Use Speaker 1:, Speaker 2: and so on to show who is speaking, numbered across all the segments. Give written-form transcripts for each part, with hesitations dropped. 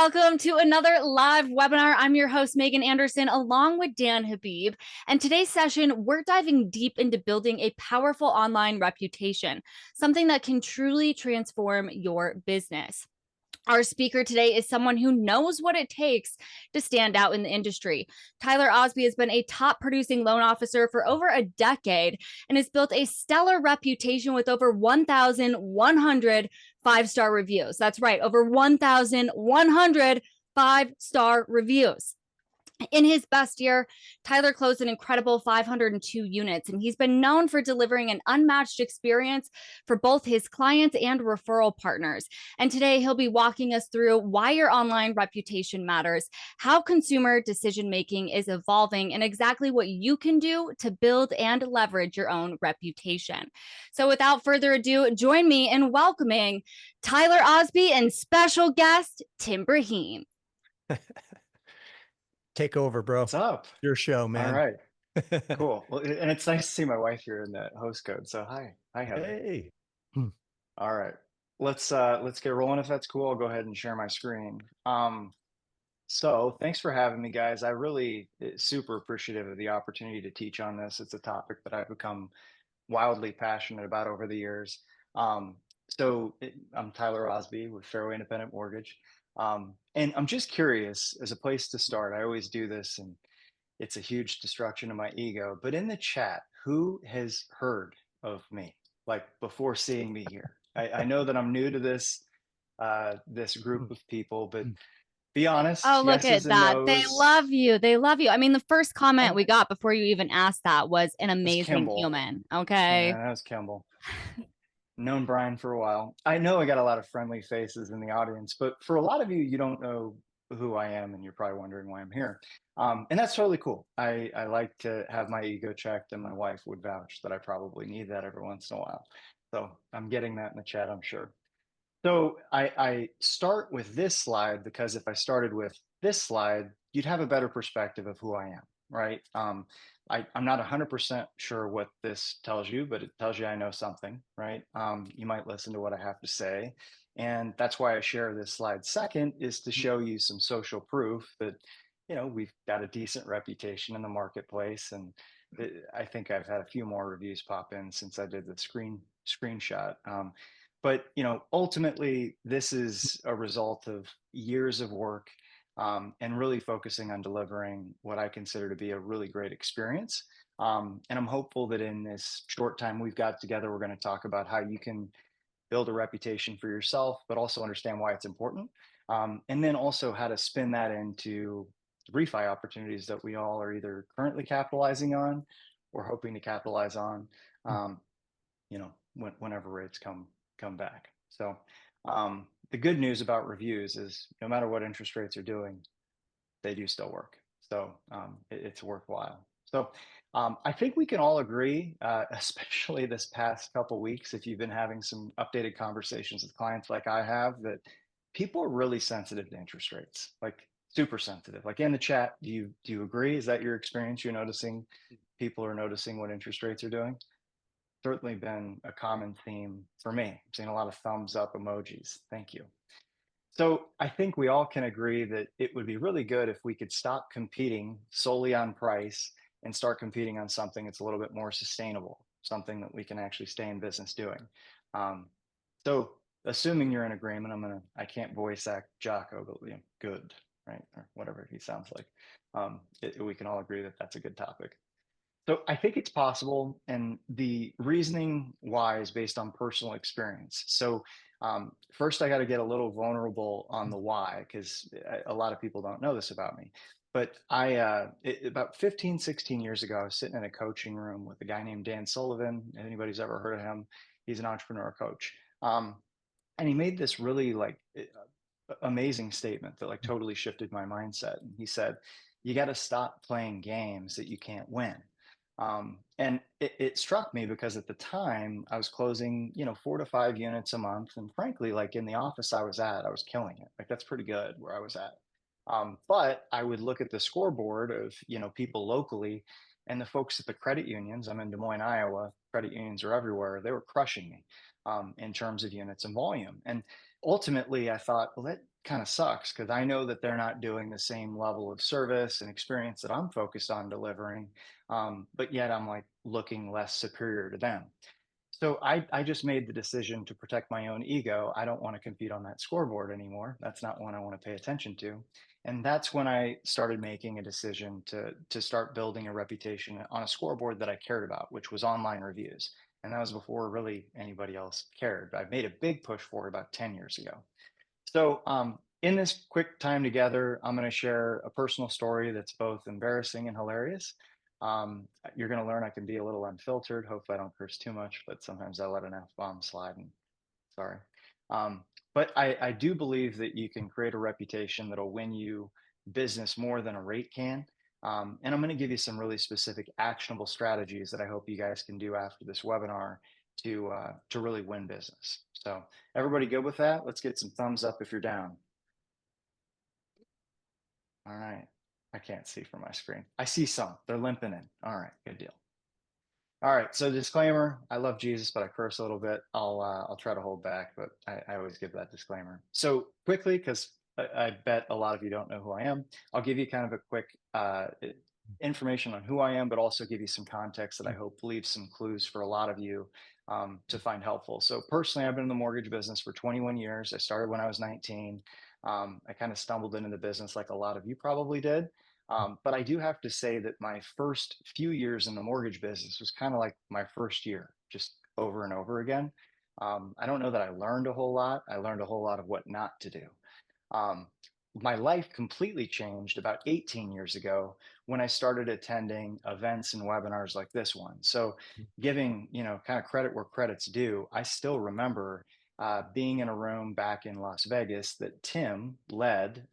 Speaker 1: Welcome to another live webinar. I'm your host, Megan Anderson, along with Dan Habib. And today's session, we're diving deep into building a powerful online reputation, something that can truly transform your business. Our speaker today is someone who knows what it takes to stand out in the industry. Tyler Osby has been a top producing loan officer for over a decade and has built a stellar reputation with over 1,100 five-star reviews. That's right, over 1,100 five-star reviews. In his best year, Tyler closed an incredible 502 units, and he's been known for delivering an unmatched experience for both his clients and referral partners. And today he'll be walking us through why your online reputation matters, how consumer decision-making is evolving, and exactly what you can do to build and leverage your own reputation. So without further ado, join me in welcoming Tyler Osby and special guest, Tim Braheem.
Speaker 2: Take over, bro.
Speaker 3: What's up?
Speaker 2: Your show, man.
Speaker 3: All right. Cool. Well, and it's nice to see my wife here in the host code. So hi, Heather.
Speaker 2: Hey.
Speaker 3: All right. Let's get rolling if that's cool. I'll go ahead and share my screen. So thanks for having me, guys. I really super appreciative of the opportunity to teach on this. It's a topic that I've become wildly passionate about over the years. I'm Tyler Osby with Fairway Independent Mortgage. And I'm just curious, as a place to start, I always do this and it's a huge destruction of my ego, but in the chat, who has heard of me like before seeing me here? I know that I'm new to this group of people, but be honest.
Speaker 1: Oh, look at that. They love you. They love you. I mean, the first comment we got before you even asked that was an amazing human. Okay.
Speaker 3: Yeah, that was Kimball. Known Brian for a while. I know I got a lot of friendly faces in the audience, but for a lot of you, you don't know who I am, and you're probably wondering why I'm here. And that's totally cool. I like to have my ego checked, and my wife would vouch that I probably need that every once in a while. So I'm getting that in the chat, I'm sure. So I start with this slide because if I started with this slide, you'd have a better perspective of who I am, right? I'm not 100% sure what this tells you, but it tells you I know something, right? You might listen to what I have to say. And that's why I share this slide second, is to show you some social proof that, you know, we've got a decent reputation in the marketplace. And I think I've had a few more reviews pop in since I did the screenshot. But, you know, ultimately, this is a result of years of work and really focusing on delivering what I consider to be a really great experience. And I'm hopeful that in this short time we've got together, we're going to talk about how you can build a reputation for yourself, but also understand why it's important. And then also how to spin that into refi opportunities that we all are either currently capitalizing on or hoping to capitalize on, you know, whenever rates come back. So the good news about reviews is no matter what interest rates are doing, they do still work. So it's worthwhile. So I think we can all agree, especially this past couple weeks, if you've been having some updated conversations with clients like I have, that people are really sensitive to interest rates, like super sensitive. Like in the chat, do you agree? Is that your experience? You're noticing people are noticing what interest rates are doing? Certainly been a common theme for me. I'm seeing a lot of thumbs up emojis. Thank you. So I think we all can agree that it would be really good if we could stop competing solely on price and start competing on something that's a little bit more sustainable, something that we can actually stay in business doing. So assuming you're in agreement, I can't voice act Jocko, but good, right? Or whatever he sounds like. We can all agree that that's a good topic. So I think it's possible, and the reasoning why is based on personal experience. So first, I got to get a little vulnerable on the why, because a lot of people don't know this about me. But about 15, 16 years ago, I was sitting in a coaching room with a guy named Dan Sullivan. If anybody's ever heard of him, he's an entrepreneur coach. And he made this really amazing statement that totally shifted my mindset. And he said, you got to stop playing games that you can't win. And it struck me because at the time I was closing, 4 to 5 units a month. And frankly, in the office I was killing it. That's pretty good where I was at. But I would look at the scoreboard of, people locally and the folks at the credit unions. I'm in Des Moines, Iowa. Credit unions are everywhere. They were crushing me in terms of units and volume. And ultimately I thought, well, kind of sucks because I know that they're not doing the same level of service and experience that I'm focused on delivering. But yet I'm like looking less superior to them. So I just made the decision to protect my own ego. I don't want to compete on that scoreboard anymore. That's not one I want to pay attention to. And that's when I started making a decision to start building a reputation on a scoreboard that I cared about, which was online reviews. And that was before really anybody else cared. I made a big push for it about 10 years ago. So, in this quick time together, I'm going to share a personal story that's both embarrassing and hilarious. You're going to learn I can be a little unfiltered. Hopefully, I don't curse too much, but sometimes I let an F bomb slide. And sorry. But I do believe that you can create a reputation that'll win you business more than a rate can. And I'm going to give you some really specific actionable strategies that I hope you guys can do after this webinar to really win business. So everybody good with that? Let's get some thumbs up if you're down. All right. I can't see from my screen. I see some. They're limping in. All right. Good deal. All right. So disclaimer, I love Jesus, but I curse a little bit. I'll try to hold back, but I always give that disclaimer. So quickly, because I bet a lot of you don't know who I am, I'll give you kind of a quick information on who I am, but also give you some context that I hope leaves some clues for a lot of you to find helpful. So personally, I've been in the mortgage business for 21 years. I started when I was 19. I kind of stumbled into the business like a lot of you probably did. But I do have to say that my first few years in the mortgage business was kind of like my first year, just over and over again. I don't know that I learned a whole lot. I learned a whole lot of what not to do. Um, my life completely changed about 18 years ago when I started attending events and webinars like this one. So giving, kind of credit where credit's due, I still remember being in a room back in Las Vegas that Tim led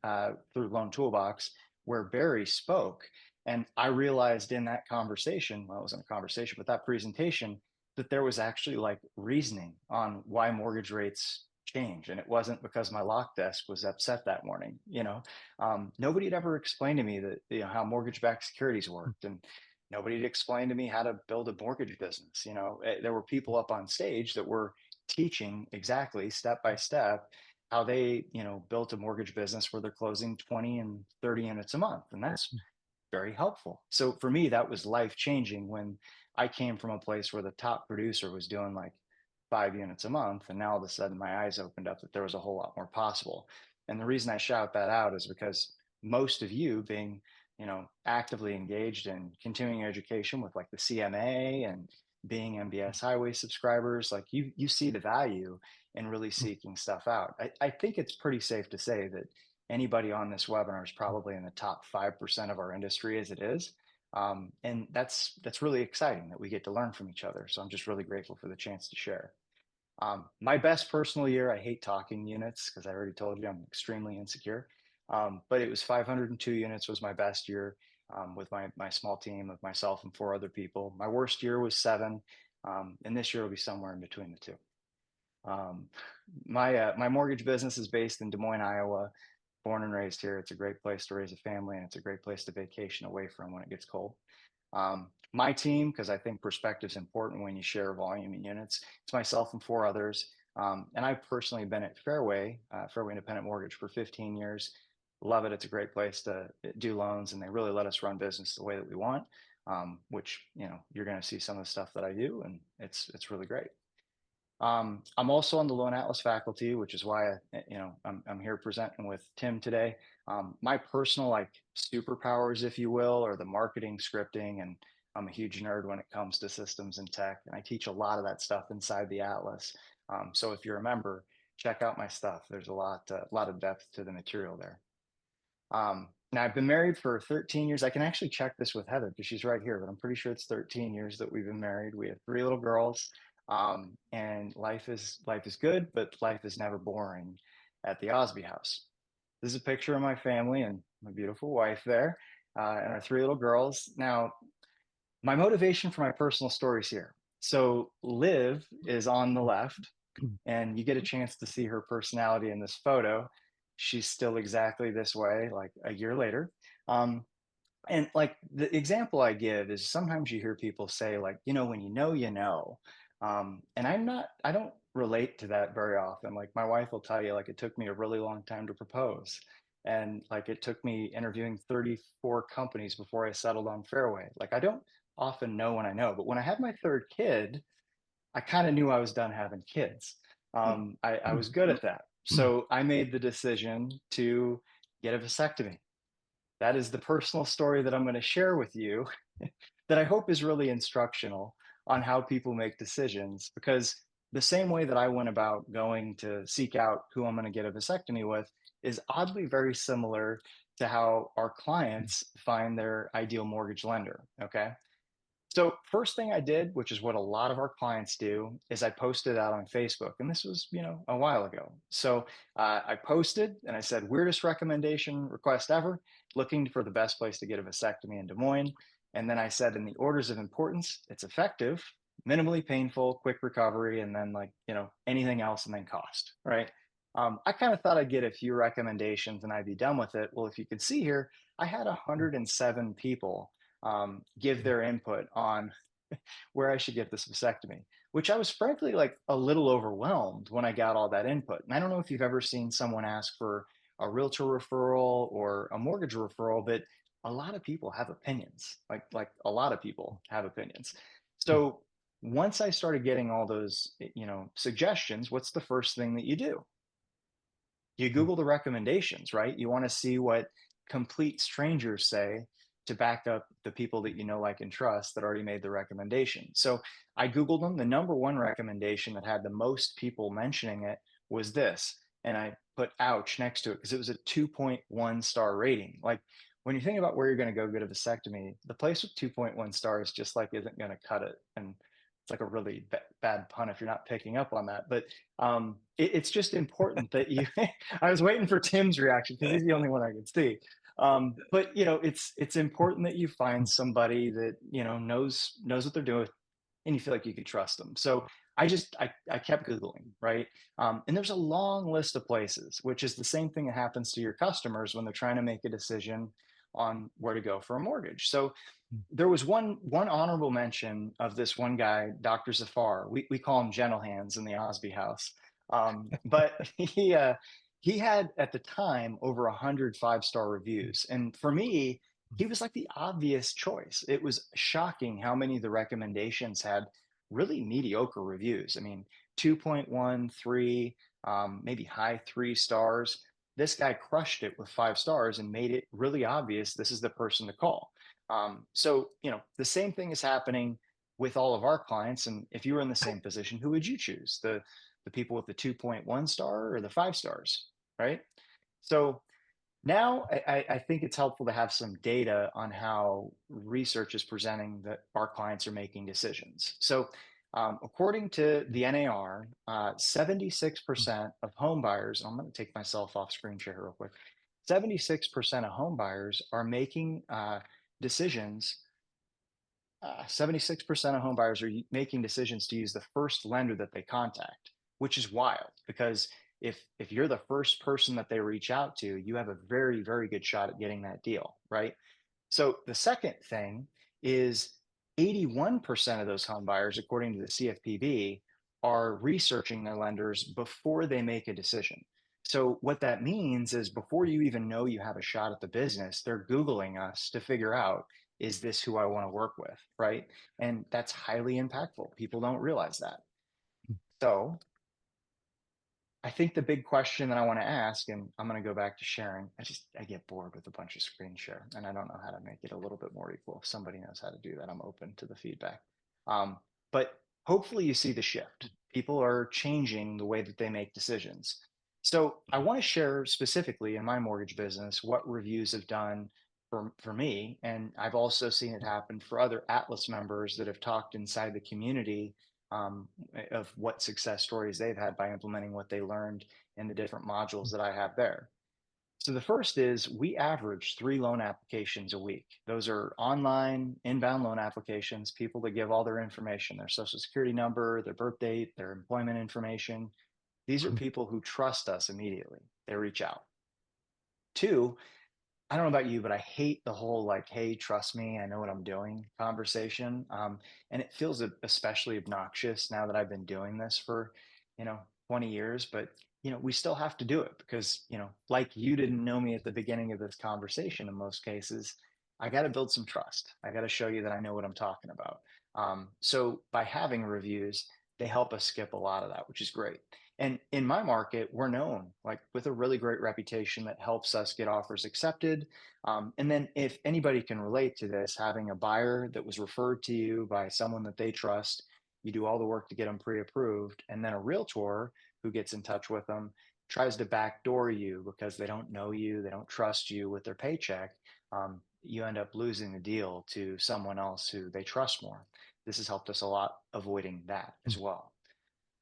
Speaker 3: through Loan Toolbox, where Barry spoke. And I realized in that conversation, well, it wasn't a conversation, but that presentation, that there was actually like reasoning on why mortgage rates change. And it wasn't because my lock desk was upset that morning. Nobody had ever explained to me that, how mortgage-backed securities worked. And nobody had explained to me how to build a mortgage business. There were people up on stage that were teaching exactly step by step how they, built a mortgage business where they're closing 20 and 30 units a month. And that's very helpful. So for me, that was life changing when I came from a place where the top producer was doing like 5 units a month. And now all of a sudden my eyes opened up that there was a whole lot more possible. And the reason I shout that out is because most of you being, actively engaged in continuing education with like the CMA and being MBS Highway subscribers, like you see the value in really seeking stuff out. I think it's pretty safe to say that anybody on this webinar is probably in the top 5% of our industry as it is. And that's really exciting that we get to learn from each other. So I'm just really grateful for the chance to share. My best personal year, I hate talking units because I already told you I'm extremely insecure. But it was 502 units was my best year with my small team of myself and 4 other people. My worst year was 7. And this year will be somewhere in between the two. My mortgage business is based in Des Moines, Iowa. Born and raised here. It's a great place to raise a family, and it's a great place to vacation away from when it gets cold. My team, because I think perspective is important when you share volume in units, it's myself and 4 others. And I've personally been at Fairway Independent Mortgage for 15 years. Love it. It's a great place to do loans, and they really let us run business the way that we want, which, you're going to see some of the stuff that I do, and it's really great. I'm also on the Loan Atlas faculty, which is why I'm here presenting with Tim today. My personal like superpowers, if you will, are the marketing, scripting, and I'm a huge nerd when it comes to systems and tech. And I teach a lot of that stuff inside the Atlas. So if you're a member, check out my stuff. There's a lot of depth to the material there. Now I've been married for 13 years. I can actually check this with Heather because she's right here, but I'm pretty sure it's 13 years that we've been married. We have 3 little girls. And life is good, but life is never boring at the Osby house. This is a picture of my family and my beautiful wife there, and our 3 little girls. Now, my motivation for my personal stories here. So Liv is on the left, and you get a chance to see her personality in this photo. She's still exactly this way, like a year later. And like the example I give is sometimes you hear people say like, when you know, And I don't relate to that very often. Like my wife will tell you, like it took me a really long time to propose. And like it took me interviewing 34 companies before I settled on Fairway. Like I don't often know when I know, but when I had my third kid, I kind of knew I was done having kids. I was good at that. So I made the decision to get a vasectomy. That is the personal story that I'm going to share with you that I hope is really instructional on how people make decisions. Because the same way that I went about going to seek out who I'm going to get a vasectomy with is oddly very similar to how our clients find their ideal mortgage lender. Okay. So first thing I did, which is what a lot of our clients do, is I posted out on Facebook, and this was, a while ago. So I posted and I said, weirdest recommendation request ever, looking for the best place to get a vasectomy in Des Moines. And then I said, in the orders of importance, it's effective, minimally painful, quick recovery, and then anything else, and then cost, right? I kind of thought I'd get a few recommendations and I'd be done with it. Well, if you could see here, I had 107 people give their input on where I should get this vasectomy, which I was frankly like a little overwhelmed when I got all that input. And I don't know if you've ever seen someone ask for a realtor referral or a mortgage referral, but a lot of people have opinions. Like a lot of people have opinions. So once I started getting all those, suggestions, what's the first thing that you do? You Google the recommendations, right? You want to see what complete strangers say to back up the people that you know, like, and trust that already made the recommendation. So I Googled them. The number one recommendation that had the most people mentioning it was this. And I put ouch next to it because it was a 2.1 star rating. Like when you think about where you're going to go get a vasectomy, the place with 2.1 stars just like isn't going to cut it. And it's like a really bad pun if you're not picking up on that. But it's just important that you, I was waiting for Tim's reaction because he's the only one I could see. But it's important that you find somebody that knows what they're doing, and you feel like you can trust them. So I kept Googling, right? And there's a long list of places, which is the same thing that happens to your customers when they're trying to make a decision on where to go for a mortgage. So there was one honorable mention of this one guy, Dr. Zafar. We call him Gentle Hands in the Osby house. But he had at the time over 100 5-star reviews. And for me, he was like the obvious choice. It was shocking how many of the recommendations had really mediocre reviews. I mean, 2.13, maybe high 3 stars. This guy crushed it with 5 stars and made it really obvious this is the person to call. So, the same thing is happening with all of our clients. And if you were in the same position, who would you choose? The people with the 2.1 star or the 5 stars, right? So now I think it's helpful to have some data on how research is presenting that our clients are making decisions. So according to the NAR, 76% of home buyers, I'm going to take myself off screen share real quick. 76% of home buyers are making decisions. 76% of home buyers are making decisions to use the first lender that they contact, which is wild because if you're the first person that they reach out to, you have a very, very good shot at getting that deal, right? So the second thing is 81% of those home buyers, according to the CFPB, are researching their lenders before they make a decision. So what that means is before you even know you have a shot at the business, they're Googling us to figure out, is this who I want to work with, right? And that's highly impactful. People don't realize that. So I think the big question that I want to ask, and I'm going to go back to sharing. I get bored with a bunch of screen share, and I don't know how to make it a little bit more equal. If somebody knows how to do that, I'm open to the feedback. But hopefully you see the shift. People are changing the way that they make decisions. So I want to share specifically in my mortgage business what reviews have done for me. And I've also seen it happen for other Atlas members that have talked inside the community of what success stories they've had by implementing what they learned in the different modules that I have there. So the first is we average 3 loan applications a week. Those are online inbound loan applications, people that give all their information, their social security number, their birth date, their employment information. These are people who trust us immediately. They reach out. 2, I don't know about you, but I hate the whole like, "Hey, trust me, I know what I'm doing" conversation. And it feels especially obnoxious now that I've been doing this for, 20 years. But we still have to do it because, like you didn't know me at the beginning of this conversation. In most cases, I got to build some trust. I got to show you that I know what I'm talking about. So by having reviews, they help us skip a lot of that, which is great. And in my market, we're known like with a really great reputation that helps us get offers accepted. And then if anybody can relate to this, having a buyer that was referred to you by someone that they trust, you do all the work to get them pre-approved, and then a realtor who gets in touch with them tries to backdoor you because they don't know you, they don't trust you with their paycheck. You end up losing the deal to someone else who they trust more. This has helped us a lot avoiding that as well.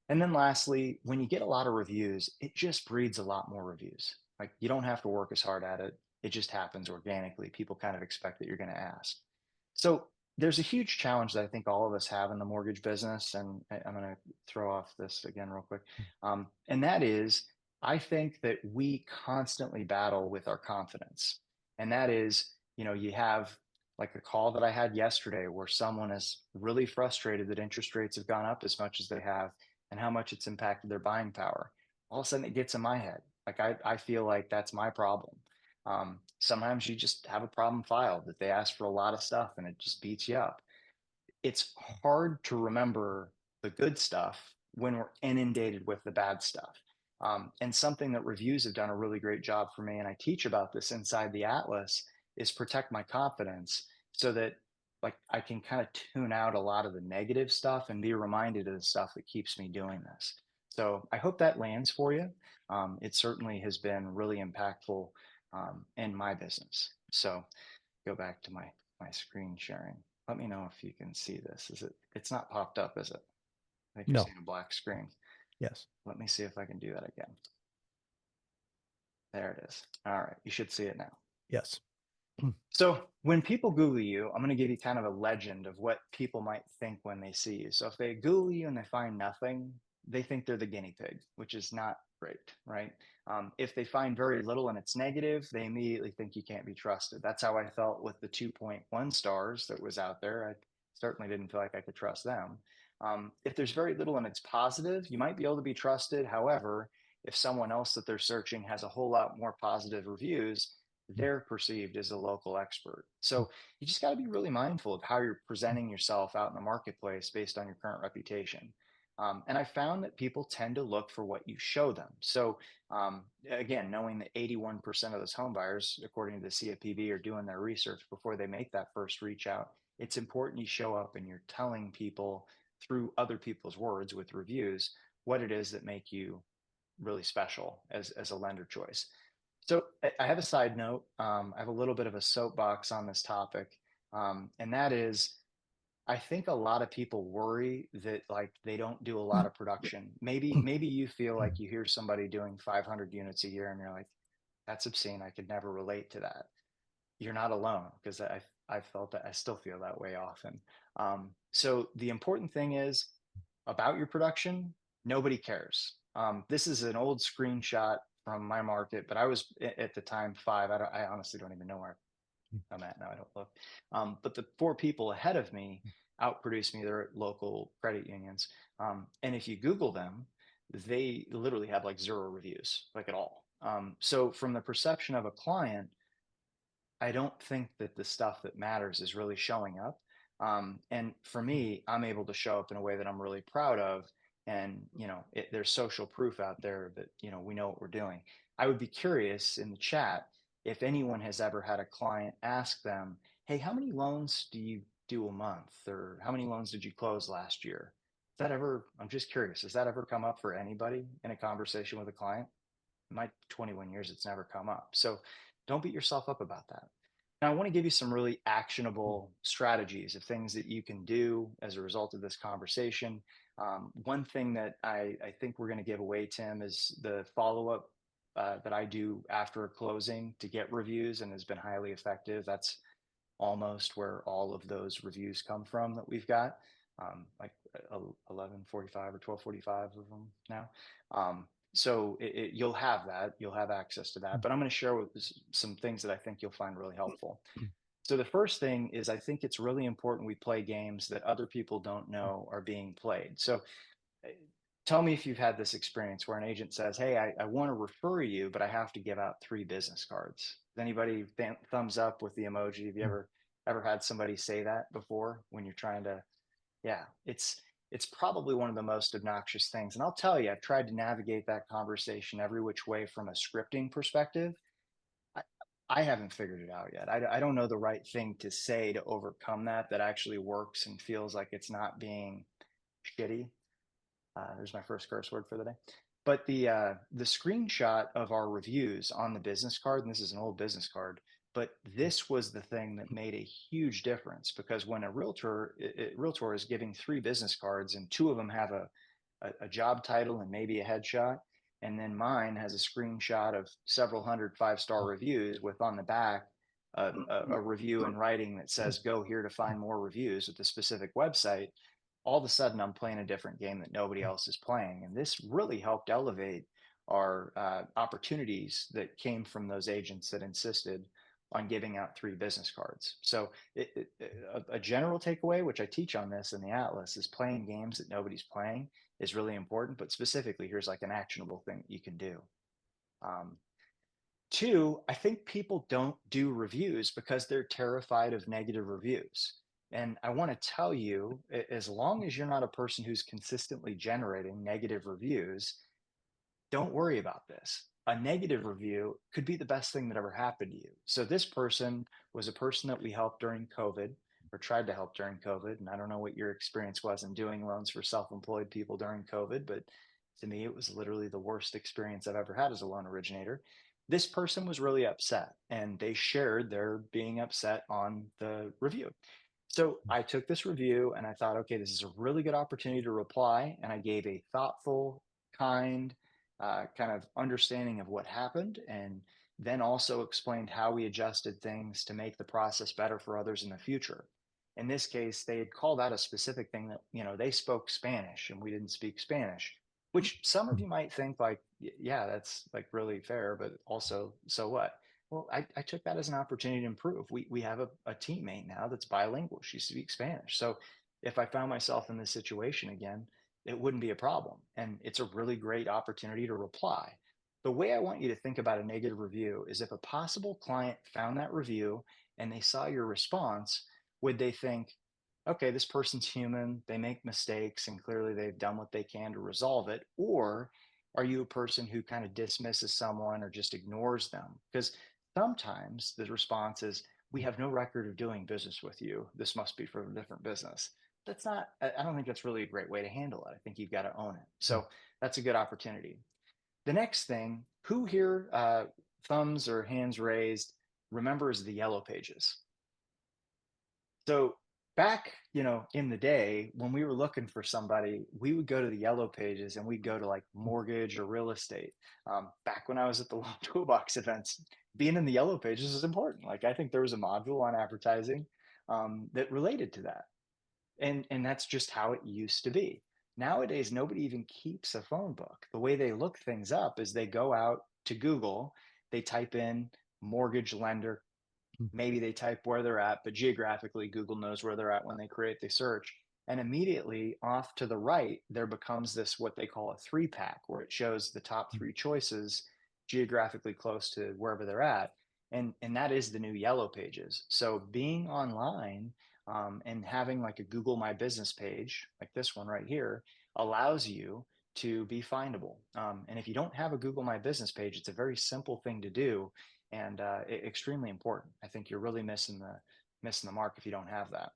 Speaker 3: And then lastly, when you get a lot of reviews, it just breeds a lot more reviews. Like you don't have to work as hard at it. It just happens organically. People kind of expect that you're going to ask. So there's a huge challenge that I think all of us have in the mortgage business. And I'm going to throw off this again real quick. And that is, I think that we constantly battle with our confidence. And that is, you have like a call that I had yesterday where someone is really frustrated that interest rates have gone up as much as they have and how much it's impacted their buying power. All of a sudden it gets in my head. Like I feel like that's my problem. Sometimes you just have a problem filed that they ask for a lot of stuff and it just beats you up. It's hard to remember the good stuff when we're inundated with the bad stuff. And something that reviews have done a really great job for me, and I teach about this inside the Atlas, is protect my confidence so that like I can kind of tune out a lot of the negative stuff and be reminded of the stuff that keeps me doing this. So I hope that lands for you. It certainly has been really impactful in my business. So go back to my screen sharing. Let me know if you can see this. It's not popped up, is it? I think you're
Speaker 2: No.
Speaker 3: seeing a black screen.
Speaker 2: Yes.
Speaker 3: Let me see if I can do that again. There it is. All right. You should see it now.
Speaker 2: Yes.
Speaker 3: So when people Google you, I'm going to give you kind of a legend of what people might think when they see you. So if they Google you and they find nothing, they think they're the guinea pig, which is not great, right? If they find very little and it's negative, they immediately think you can't be trusted. That's how I felt with the 2.1 stars that was out there. I certainly didn't feel like I could trust them. If there's very little and it's positive, you might be able to be trusted. However, if someone else that they're searching has a whole lot more positive reviews, they're perceived as a local expert. So you just got to be really mindful of how you're presenting yourself out in the marketplace based on your current reputation. And I found that people tend to look for what you show them. So again, knowing that 81% of those home buyers, according to the CFPB, are doing their research before they make that first reach out, it's important you show up and you're telling people through other people's words with reviews what it is that make you really special as a lender choice. So I have a side note. I have a little bit of a soapbox on this topic, and that is, I think a lot of people worry that like they don't do a lot of production. Maybe you feel like you hear somebody doing 500 units a year, and you're like, that's obscene. I could never relate to that. You're not alone because I felt that I still feel that way often. So the important thing is about your production, nobody cares. This is an old screenshot from my market, but I was at the time five. I honestly don't even know where I'm at now. I don't look. But the four people ahead of me outproduced me. They're local credit unions. And if you Google them, they literally have like zero reviews, like at all. So from the perception of a client, I don't think that the stuff that matters is really showing up. And for me, I'm able to show up in a way that I'm really proud of. And, there's social proof out there that, we know what we're doing. I would be curious in the chat if anyone has ever had a client ask them, hey, how many loans do you do a month? Or how many loans did you close last year? I'm just curious, has that ever come up for anybody in a conversation with a client? In my 21 years, it's never come up. So don't beat yourself up about that. Now, I want to give you some really actionable strategies of things that you can do as a result of this conversation. One thing that I think we're going to give away, Tim, is the follow-up that I do after closing to get reviews and has been highly effective. That's almost where all of those reviews come from that we've got, like 1145 or 1245 of them now. So you'll have that, you'll have access to that, but I'm going to share with some things that I think you'll find really helpful. So the first thing is I think it's really important we play games that other people don't know are being played. So uh, tell me if you've had this experience where an agent says, "Hey, I want to refer you, but I have to give out 3 business cards." Does anybody thumbs up with the emoji? Have you ever had somebody say that before when you're trying to? Yeah, it's probably one of the most obnoxious things. And I'll tell you, I've tried to navigate that conversation every which way from a scripting perspective. I, I haven't figured it out yet. I don't know the right thing to say to overcome that actually works and feels like it's not being shitty. There's my first curse word for the day. But the screenshot of our reviews on the business card, and this is an old business card, but this was the thing that made a huge difference because when a realtor is giving 3 business cards and 2 of them have a job title and maybe a headshot, and then mine has a screenshot of several hundred 5-star reviews with on the back a review in writing that says go here to find more reviews with a specific website. All of a sudden I'm playing a different game that nobody else is playing. And this really helped elevate our opportunities that came from those agents that insisted on giving out 3 business cards. So a general takeaway, which I teach on this in the Atlas, is playing games that nobody's playing is really important. But specifically, here's like an actionable thing that you can do. Um, 2, I think people don't do reviews because they're terrified of negative reviews. And I want to tell you, as long as you're not a person who's consistently generating negative reviews, don't worry about this. A negative review could be the best thing that ever happened to you. So this person was a person that we helped during COVID or tried to help during COVID. And I don't know what your experience was in doing loans for self-employed people during COVID, but to me, it was literally the worst experience I've ever had as a loan originator. This person was really upset and they shared their being upset on the review. So I took this review and I thought, okay, this is a really good opportunity to reply. And I gave a thoughtful, kind, kind of understanding of what happened, and then also explained how we adjusted things to make the process better for others in the future. In this case, they had called out a specific thing that, they spoke Spanish and we didn't speak Spanish, which some of you might think like, yeah, that's like really fair, but also, so what? Well, I took that as an opportunity to improve. We have a teammate now that's bilingual. She speaks Spanish. So if I found myself in this situation again, it wouldn't be a problem. And it's a really great opportunity to reply. The way I want you to think about a negative review is if a possible client found that review and they saw your response, would they think, okay, this person's human, they make mistakes, and clearly they've done what they can to resolve it? Or are you a person who kind of dismisses someone or just ignores them? Because sometimes the response is, we have no record of doing business with you. This must be from a different business. That's not, I don't think that's really a great way to handle it. I think you've got to own it. So that's a good opportunity. The next thing, who here, thumbs or hands raised, remembers the yellow pages? So back, in the day when we were looking for somebody, we would go to the yellow pages and we'd go to like mortgage or real estate. Back when I was at the Loan Toolbox events, being in the yellow pages is important. Like I think there was a module on advertising that related to that. And that's just how it used to be. Nowadays, nobody even keeps a phone book. The way they look things up is they go out to Google, they type in mortgage lender, maybe they type where they're at, but geographically, Google knows where they're at when they create the search. And immediately off to the right, there becomes this what they call a 3-pack, where it shows the top 3 choices geographically close to wherever they're at. And that is the new yellow pages. So being online and having like a Google My Business page, like this one right here, allows you to be findable. And if you don't have a Google My Business page, it's a very simple thing to do and extremely important. I think you're really missing the mark if you don't have that.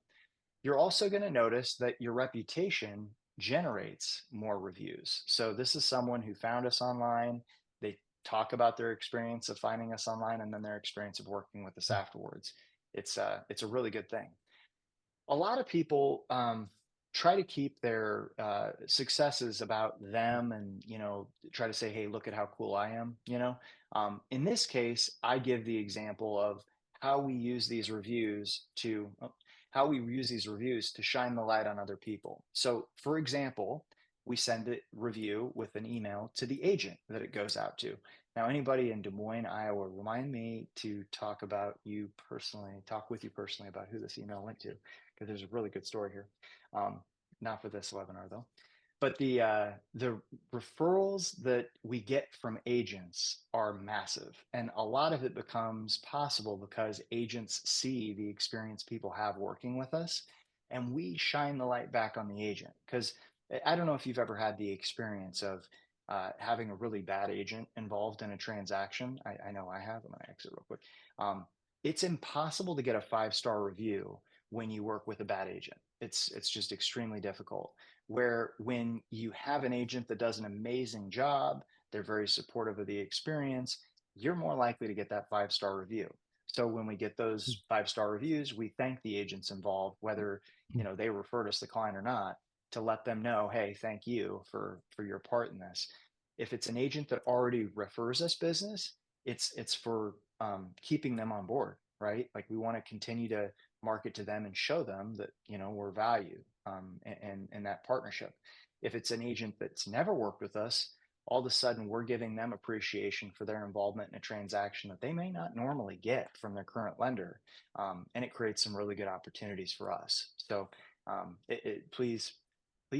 Speaker 3: You're also going to notice that your reputation generates more reviews. So this is someone who found us online. They talk about their experience of finding us online and then their experience of working with us afterwards. It's a really good thing. A lot of people try to keep their successes about them and try to say, hey, look at how cool I am. In this case, I give the example of how we use these reviews to shine the light on other people. So for example, we send a review with an email to the agent that it goes out to. Now, anybody in Des Moines, Iowa, remind me to talk with you personally about who this email went to, because there's a really good story here. Not for this webinar though. But the referrals that we get from agents are massive, and a lot of it becomes possible because agents see the experience people have working with us, and we shine the light back on the agent. Because I don't know if you've ever had the experience of having a really bad agent involved in a transaction. I know I have. I'm going to exit real quick. It's impossible to get a 5-star review when you work with a bad agent. It's just extremely difficult. Where when you have an agent that does an amazing job, they're very supportive of the experience, you're more likely to get that 5-star review. So when we get those 5-star reviews, we thank the agents involved, whether they referred us the client or not, to let them know, hey, thank you for your part in this. If it's an agent that already refers us business, it's for keeping them on board, right? Like we want to continue to market to them and show them that we're valued and that partnership. If it's an agent that's never worked with us, all of a sudden we're giving them appreciation for their involvement in a transaction that they may not normally get from their current lender, and it creates some really good opportunities for us. So please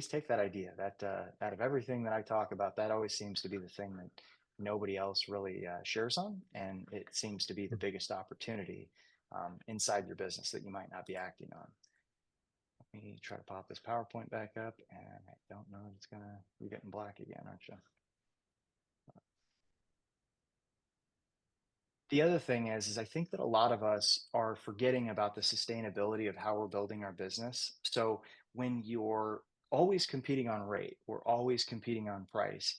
Speaker 3: take that idea. That out of everything that I talk about, that always seems to be the thing that nobody else really shares on, and it seems to be the biggest opportunity inside your business that you might not be acting on. Let me try to pop this PowerPoint back up, and I don't know if it's gonna, you're getting black again, aren't you? The other thing is I think that a lot of us are forgetting about the sustainability of how we're building our business. So when you're always competing on rate, we're always competing on price,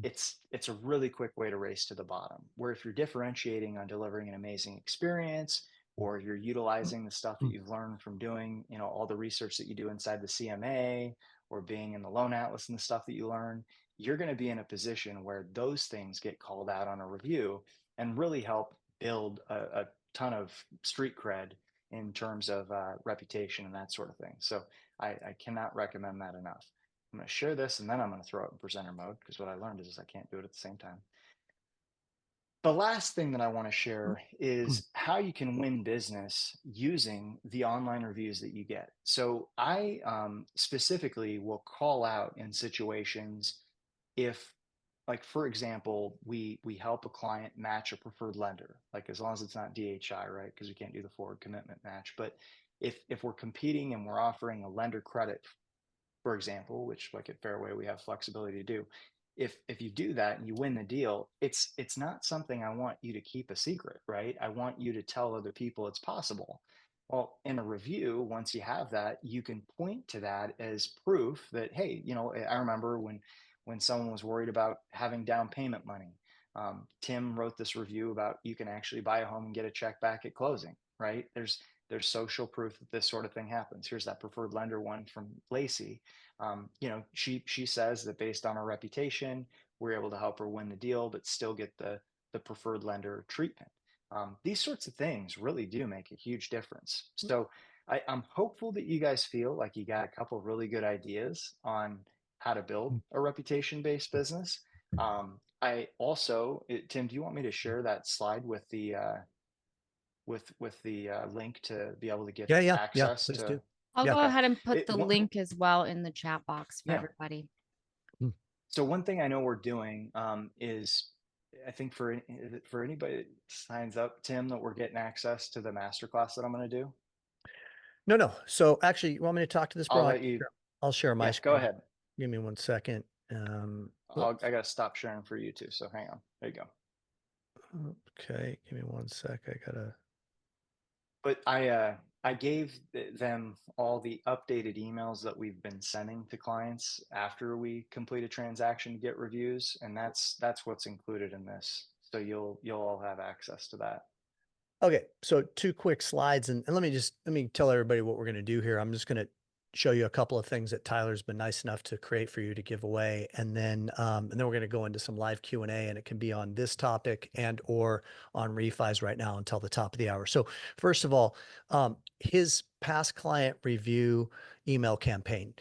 Speaker 3: it's a really quick way to race to the bottom. Where if you're differentiating on delivering an amazing experience, or you're utilizing the stuff that you've learned from doing, all the research that you do inside the CMA, or being in the loan atlas and the stuff that you learn, you're going to be in a position where those things get called out on a review and really help build a ton of street cred in terms of reputation and that sort of thing. So I cannot recommend that enough. I'm going to share this, and then I'm going to throw it in presenter mode, because what I learned is I can't do it at the same time. The last thing that I want to share is how you can win business using the online reviews that you get. So I specifically will call out in situations if, like, for example, we help a client match a preferred lender, like as long as it's not DHI, right? Because we can't do the forward commitment match. But if we're competing and we're offering a lender credit, for example, which like at Fairway we have flexibility to do. If you do that and you win the deal, it's not something I want you to keep a secret, right? I want you to tell other people it's possible. Well, in a review, once you have that, you can point to that as proof that, hey, I remember when someone was worried about having down payment money. Tim wrote this review about you can actually buy a home and get a check back at closing, right? There's social proof that this sort of thing happens. Here's that preferred lender one from Lacey. She says that based on her reputation, we're able to help her win the deal, but still get the preferred lender treatment. These sorts of things really do make a huge difference. So I'm hopeful that you guys feel like you got a couple of really good ideas on how to build a reputation-based business. I also, Tim, do you want me to share that slide with the link to be able to get access
Speaker 2: please
Speaker 3: to?
Speaker 2: do.
Speaker 1: I'll go ahead and put the
Speaker 3: One,
Speaker 1: link as well in the chat box for everybody.
Speaker 3: So one thing I know we're doing is, I think for anybody that signs up, Tim, that we're getting access to the masterclass that I'm going to do.
Speaker 2: No. So actually, you want me to talk to this?
Speaker 3: I'll let you.
Speaker 2: Sure. I'll share my screen.
Speaker 3: Go ahead.
Speaker 2: Give me 1 second.
Speaker 3: I got to stop sharing for you too. So hang on. There you go.
Speaker 2: Okay. Give me 1 sec. I gotta.
Speaker 3: But I gave them all the updated emails that we've been sending to clients after we complete a transaction to get reviews, and that's what's included in this. So you'll all have access to that.
Speaker 2: Okay, so 2 quick slides, and let me tell everybody what we're going to do here. I'm just going to show you a couple of things that Tyler's been nice enough to create for you to give away, and then we're going to go into some live Q&A, and it can be on this topic and or on refis right now until the top of the hour. So first of all, his past client review email campaign.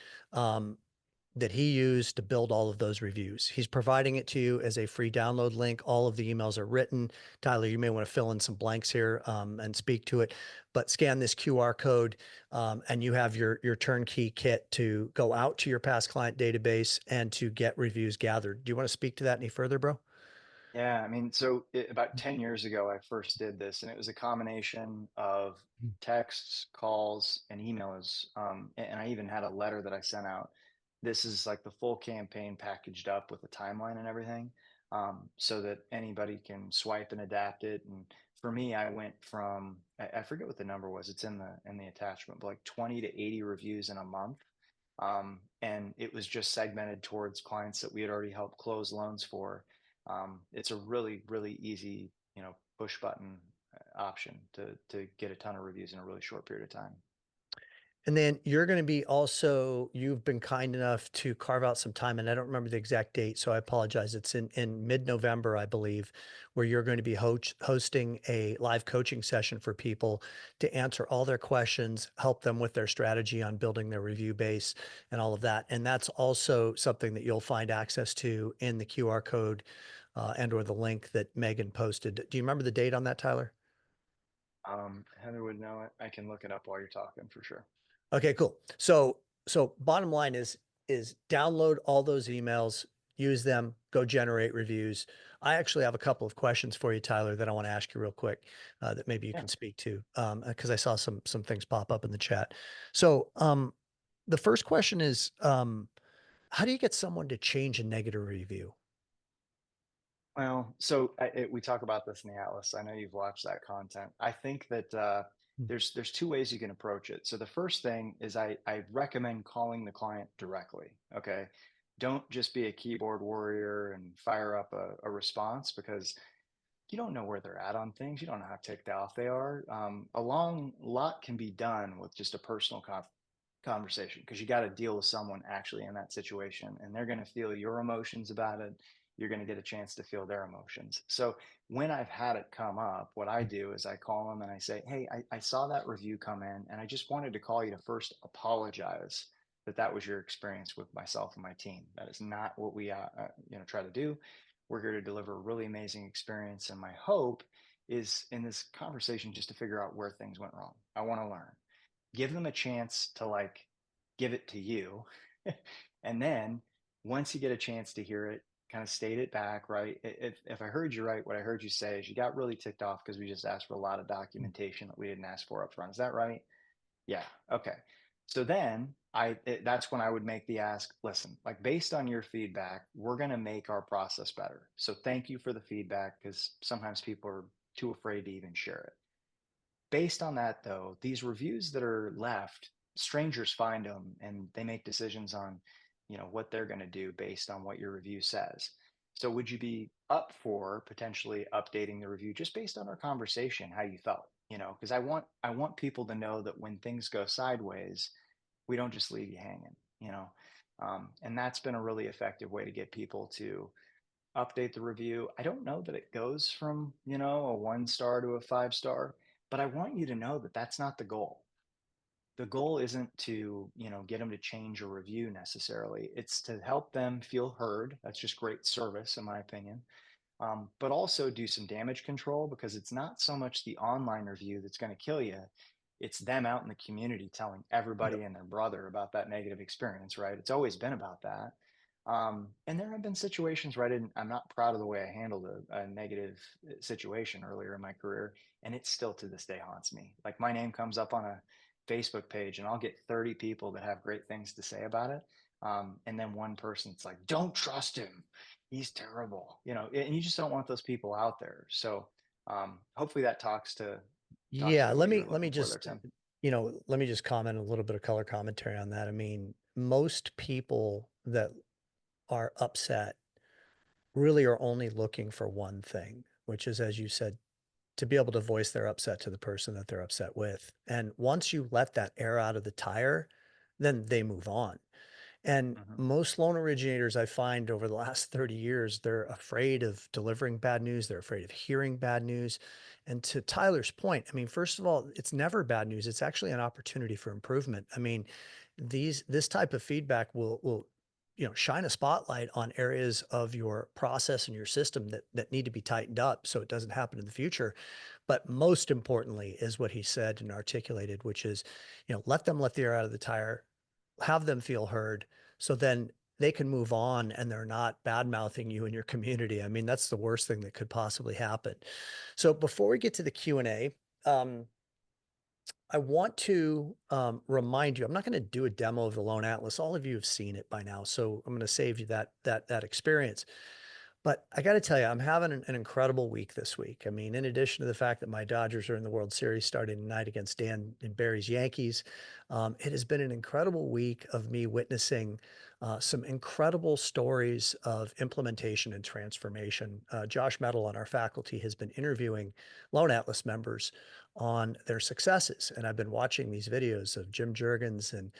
Speaker 2: that he used to build all of those reviews. He's providing it to you as a free download link. All of the emails are written. Tyler, you may want to fill in some blanks here and speak to it, but scan this QR code and you have your turnkey kit to go out to your past client database and to get reviews gathered. Do you want to speak to that any further, bro?
Speaker 3: Yeah, I mean, about 10 years ago, I first did this, and it was a combination of texts, calls, and emails. And I even had a letter that I sent out. This is like the full campaign packaged up with a timeline and everything, so that anybody can swipe and adapt it. And for me, I went from I forget what the number was. It's in the attachment, but like 20 to 80 reviews in a month. And it was just segmented towards clients that we had already helped close loans for. It's a really, really easy, push button option to get a ton of reviews in a really short period of time.
Speaker 2: And then you're going to be also, you've been kind enough to carve out some time, and I don't remember the exact date, so I apologize. It's in mid-November, I believe, where you're going to be hosting a live coaching session for people to answer all their questions, help them with their strategy on building their review base and all of that. And that's also something that you'll find access to in the QR code and or the link that Megan posted. Do you remember the date on that, Tyler?
Speaker 3: Heather would know it. I can look it up while you're talking for sure.
Speaker 2: Okay, cool. So bottom line is download all those emails, use them, go generate reviews. I actually have a couple of questions for you, Tyler, that I want to ask you real quick that maybe you
Speaker 3: Yeah.
Speaker 2: can speak to because I saw some things pop up in the chat. So the first question is, how do you get someone to change a negative review?
Speaker 3: Well, we talk about this in the Atlas. I know you've watched that content. I think that there's two ways you can approach it. So the first thing is I recommend calling the client directly. Okay, don't just be a keyboard warrior and fire up a response, because you don't know where they're at on things. You don't know how ticked off they are. A lot can be done with just a personal conversation, because you got to deal with someone actually in that situation, and they're going to feel your emotions about it. You're going to get a chance to feel their emotions. So when I've had it come up, what I do is I call them and I say, hey, I saw that review come in, and I just wanted to call you to first apologize that was your experience with myself and my team. That is not what we try to do. We're here to deliver a really amazing experience, and my hope is in this conversation just to figure out where things went wrong. I want to learn. Give them a chance to give it to you. And then once you get a chance to hear it, kind of state it back, right? If I heard you right, what I heard you say is you got really ticked off because we just asked for a lot of documentation that we didn't ask for up front. Is that right? Yeah. Okay. So then that's when I would make the ask, listen, based on your feedback, we're going to make our process better. So thank you for the feedback, because sometimes people are too afraid to even share it. Based on that, though, these reviews that are left, strangers find them and they make decisions on, what they're going to do based on what your review says. So would you be up for potentially updating the review just based on our conversation, how you felt? Because I want people to know that when things go sideways, we don't just leave you hanging. And that's been a really effective way to get people to update the review. I don't know that it goes from, a 1 star to a 5 star, but I want you to know that that's not the goal. The goal isn't to, get them to change a review necessarily. It's to help them feel heard. That's just great service, in my opinion. But also do some damage control, because it's not so much the online review that's going to kill you. It's them out in the community telling everybody and their brother about that negative experience, right? It's always been about that. And there have been situations where I'm not proud of the way I handled a negative situation earlier in my career, and it still to this day haunts me. Like, my name comes up on a Facebook page and I'll get 30 people that have great things to say about it. And then one person's like, don't trust him, he's terrible, and you just don't want those people out there. So hopefully that talks to
Speaker 2: Yeah,
Speaker 3: what you're
Speaker 2: let me
Speaker 3: looking for there,
Speaker 2: just
Speaker 3: Tim.
Speaker 2: let me just comment a little bit of color commentary on that. I mean, most people that are upset really are only looking for one thing, which is, as you said, to be able to voice their upset to the person that they're upset with. And once you let that air out of the tire, then they move on. And
Speaker 3: Mm-hmm.
Speaker 2: most loan originators I find over the last 30 years, they're afraid of delivering bad news. They're afraid of hearing bad news. And to Tyler's point, I mean, first of all, it's never bad news. It's actually an opportunity for improvement. I mean, this type of feedback will shine a spotlight on areas of your process and your system that need to be tightened up so it doesn't happen in the future. But most importantly is what he said and articulated, which is, let them let the air out of the tire, have them feel heard, so then they can move on and they're not bad mouthing you in your community. I mean, that's the worst thing that could possibly happen. So before we get to the Q&A, I want to remind you, I'm not going to do a demo of the Loan Atlas. All of you have seen it by now, so I'm going to save you that experience. But I got to tell you, I'm having an incredible week this week. I mean, in addition to the fact that my Dodgers are in the World Series starting tonight against Dan and Barry's Yankees, it has been an incredible week of me witnessing some incredible stories of implementation and transformation. Josh Metal on our faculty has been interviewing Loan Atlas members on their successes. And I've been watching these videos of Jim Juergens and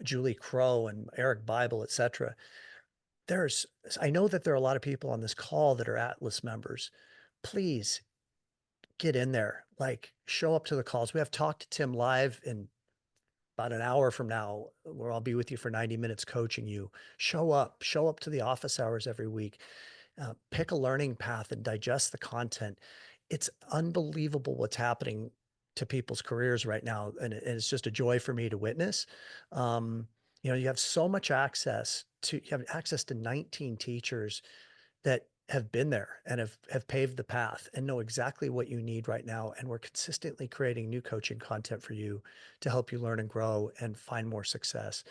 Speaker 2: Julie Crow and Eric Bible, et cetera. I know that there are a lot of people on this call that are Atlas members. Please get in there, show up to the calls. We have Talk to Tim live in about an hour from now, where I'll be with you for 90 minutes coaching you. Show up to the office hours every week. Pick a learning path and digest the content. It's unbelievable what's happening to people's careers right now. And it's just a joy for me to witness. You have so much access you have access to 19 teachers that have been there and have paved the path and know exactly what you need right now. And we're consistently creating new coaching content for you to help you learn and grow and find more success.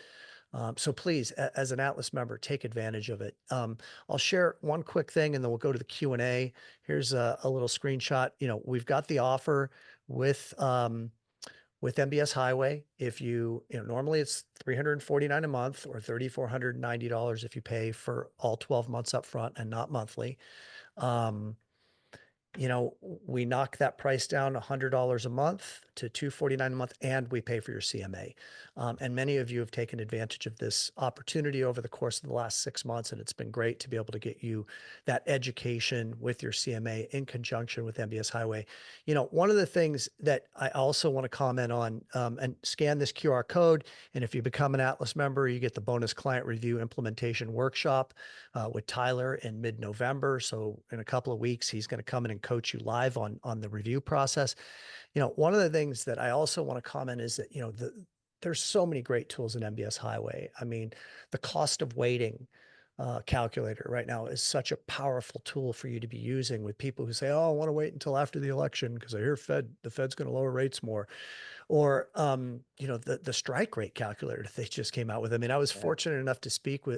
Speaker 2: So please, as an Atlas member, take advantage of it. I'll share one quick thing and then we'll go to the Q&A. Here's a little screenshot. We've got the offer with MBS Highway. If normally it's $349 a month or $3,490 if you pay for all 12 months up front and not monthly. We knock that price down $100 a month to $249 a month, and we pay for your CMA. And many of you have taken advantage of this opportunity over the course of the last 6 months, and it's been great to be able to get you that education with your CMA in conjunction with MBS Highway. One of the things that I also want to comment on, and scan this QR code, and if you become an Atlas member, you get the bonus client review implementation workshop with Tyler in mid-November. So in a couple of weeks, he's going to come in and coach you live on the review process. One of the things that I also want to comment is that, there's so many great tools in MBS Highway. I mean, the cost of waiting calculator right now is such a powerful tool for you to be using with people who say, oh, I want to wait until after the election because I hear the Fed's going to lower rates more. Or, the strike rate calculator that they just came out with. I mean, I was fortunate enough to speak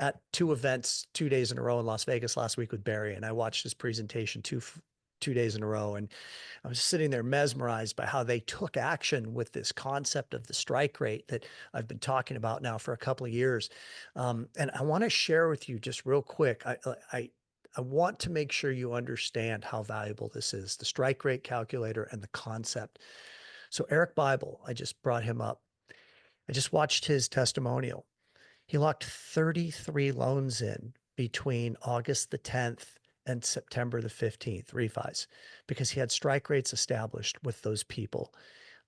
Speaker 2: at 2 events 2 days in a row in Las Vegas last week with Barry, and I watched his presentation two days in a row. And I was sitting there mesmerized by how they took action with this concept of the strike rate that I've been talking about now for a couple of years. And I want to share with you just real quick. I want to make sure you understand how valuable this is, the strike rate calculator and the concept. So Eric Bible, I just brought him up. I just watched his testimonial. He locked 33 loans in between August the 10th and September the 15th, refis, because he had strike rates established with those people.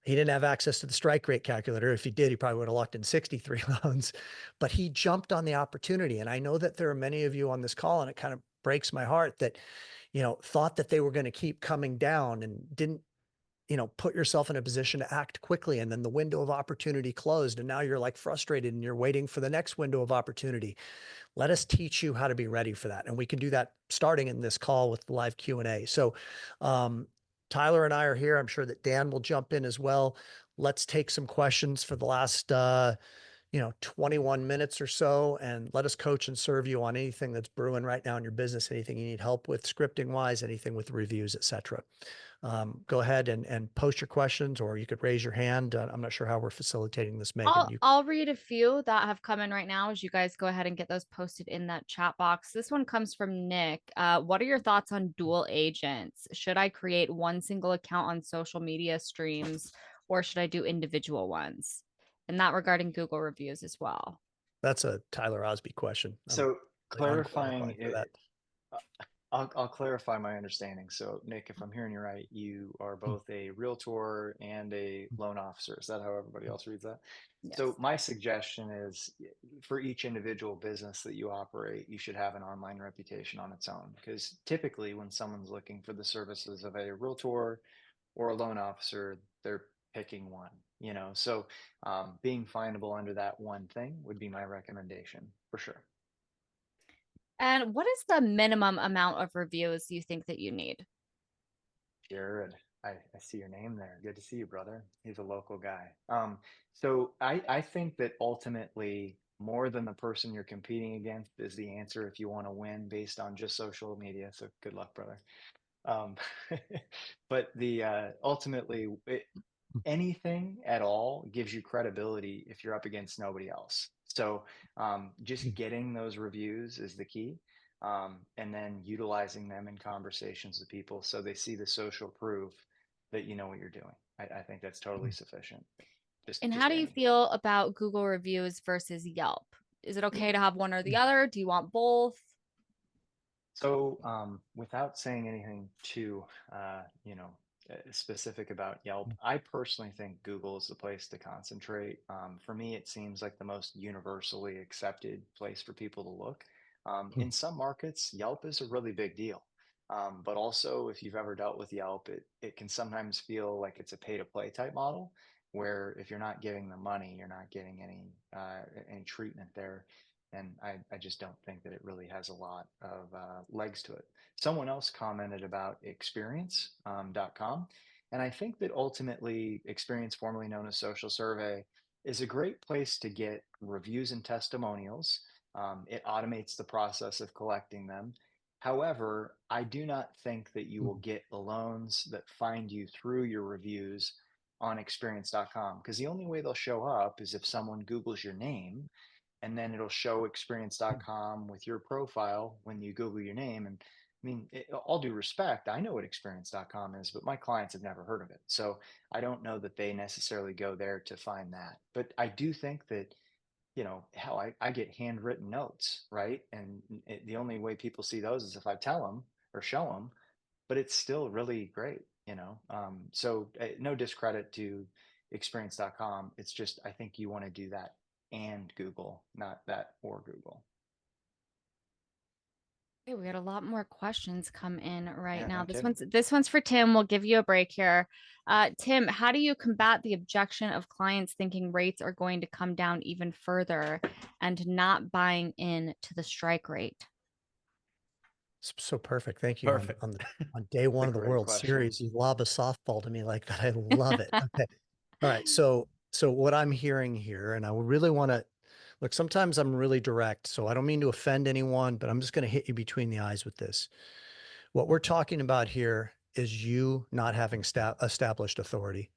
Speaker 2: He didn't have access to the strike rate calculator. If he did, he probably would have locked in 63 loans, but he jumped on the opportunity. And I know that there are many of you on this call, and it kind of breaks my heart that, thought that they were going to keep coming down and didn't, put yourself in a position to act quickly. And then the window of opportunity closed. And now you're frustrated and you're waiting for the next window of opportunity. Let us teach you how to be ready for that. And we can do that starting in this call with the live Q&A. So Tyler and I are here. I'm sure that Dan will jump in as well. Let's take some questions for the last 21 minutes or so, and let us coach and serve you on anything that's brewing right now in your business, anything you need help with scripting wise, anything with reviews, et cetera. Go ahead and post your questions, or you could raise your hand. I'm not sure how we're facilitating this, Megan.
Speaker 1: I'll read a few that have come in right now as you guys go ahead and get those posted in that chat box. This one comes from Nick. What are your thoughts on dual agents? Should I create one single account on social media streams, or should I do individual ones? And that regarding Google reviews as well.
Speaker 2: That's a Tyler Osby question.
Speaker 3: So clarifying it, I'll clarify my understanding. So, Nick, if I'm hearing you right, you are both a realtor and a loan officer. Is that how everybody else reads that?
Speaker 1: Yes.
Speaker 3: So, my suggestion is for each individual business that you operate, you should have an online reputation on its own. Because typically, when someone's looking for the services of a realtor or a loan officer, they're picking one, you know. So, being findable under that one thing would be my recommendation for sure.
Speaker 1: And what is the minimum amount of reviews you think that you need?
Speaker 3: Jared, I see your name there. Good to see you, brother. He's a local guy. So I think that ultimately more than the person you're competing against is the answer if you want to win based on just social media. So good luck, brother. Um, but the ultimately anything at all gives you credibility if you're up against nobody else. So just getting those reviews is the key. And then utilizing them in conversations with people so they see the social proof that you know what you're doing. I think that's totally sufficient.
Speaker 1: And how
Speaker 3: Just
Speaker 1: do you
Speaker 3: any.
Speaker 1: feel about Google reviews versus Yelp? Is it okay to have one or the other? Do you want both?
Speaker 3: So, without saying anything too, specific about Yelp, I personally think Google is the place to concentrate. For me, it seems like the most universally accepted place for people to look. In some markets, Yelp is a really big deal. But also, if you've ever dealt with Yelp, it can sometimes feel like it's a pay to play type model, where if you're not giving the money, you're not getting any treatment there. And I just don't think that it really has a lot of legs to it. Someone else commented about Experience.com. And I think that ultimately, Experience, formerly known as Social Survey, is a great place to get reviews and testimonials. It automates the process of collecting them. However, I do not think that you will get the loans that find you through your reviews on Experience.com, because the only way they'll show up is if someone Googles your name, and then it'll show Experience.com with your profile when you Google your name. And I mean, all due respect, I know what Experience.com is, but my clients have never heard of it. So I don't know that they necessarily go there to find that. But I do think that, hell, I get handwritten notes, right? And the only way people see those is if I tell them or show them, but it's still really great. So no discredit to Experience.com. It's just, I think you want to do that and Google, not that or Google.
Speaker 1: Okay, we got a lot more questions come in right
Speaker 3: Yeah,
Speaker 1: now.
Speaker 3: no
Speaker 1: This
Speaker 3: kidding.
Speaker 1: one's for Tim. We'll give you a break here. Tim, how do you combat the objection of clients thinking rates are going to come down even further and not buying in to the strike rate?
Speaker 2: So perfect. Thank you.
Speaker 4: Perfect.
Speaker 2: On day one of the
Speaker 3: Great
Speaker 2: World
Speaker 3: question.
Speaker 2: Series, you lob a softball to me like that. I love it. Okay. All right. So what I'm hearing here, and I really want to look, sometimes I'm really direct, so I don't mean to offend anyone, but I'm just going to hit you between the eyes with this. What we're talking about here is you not having established authority.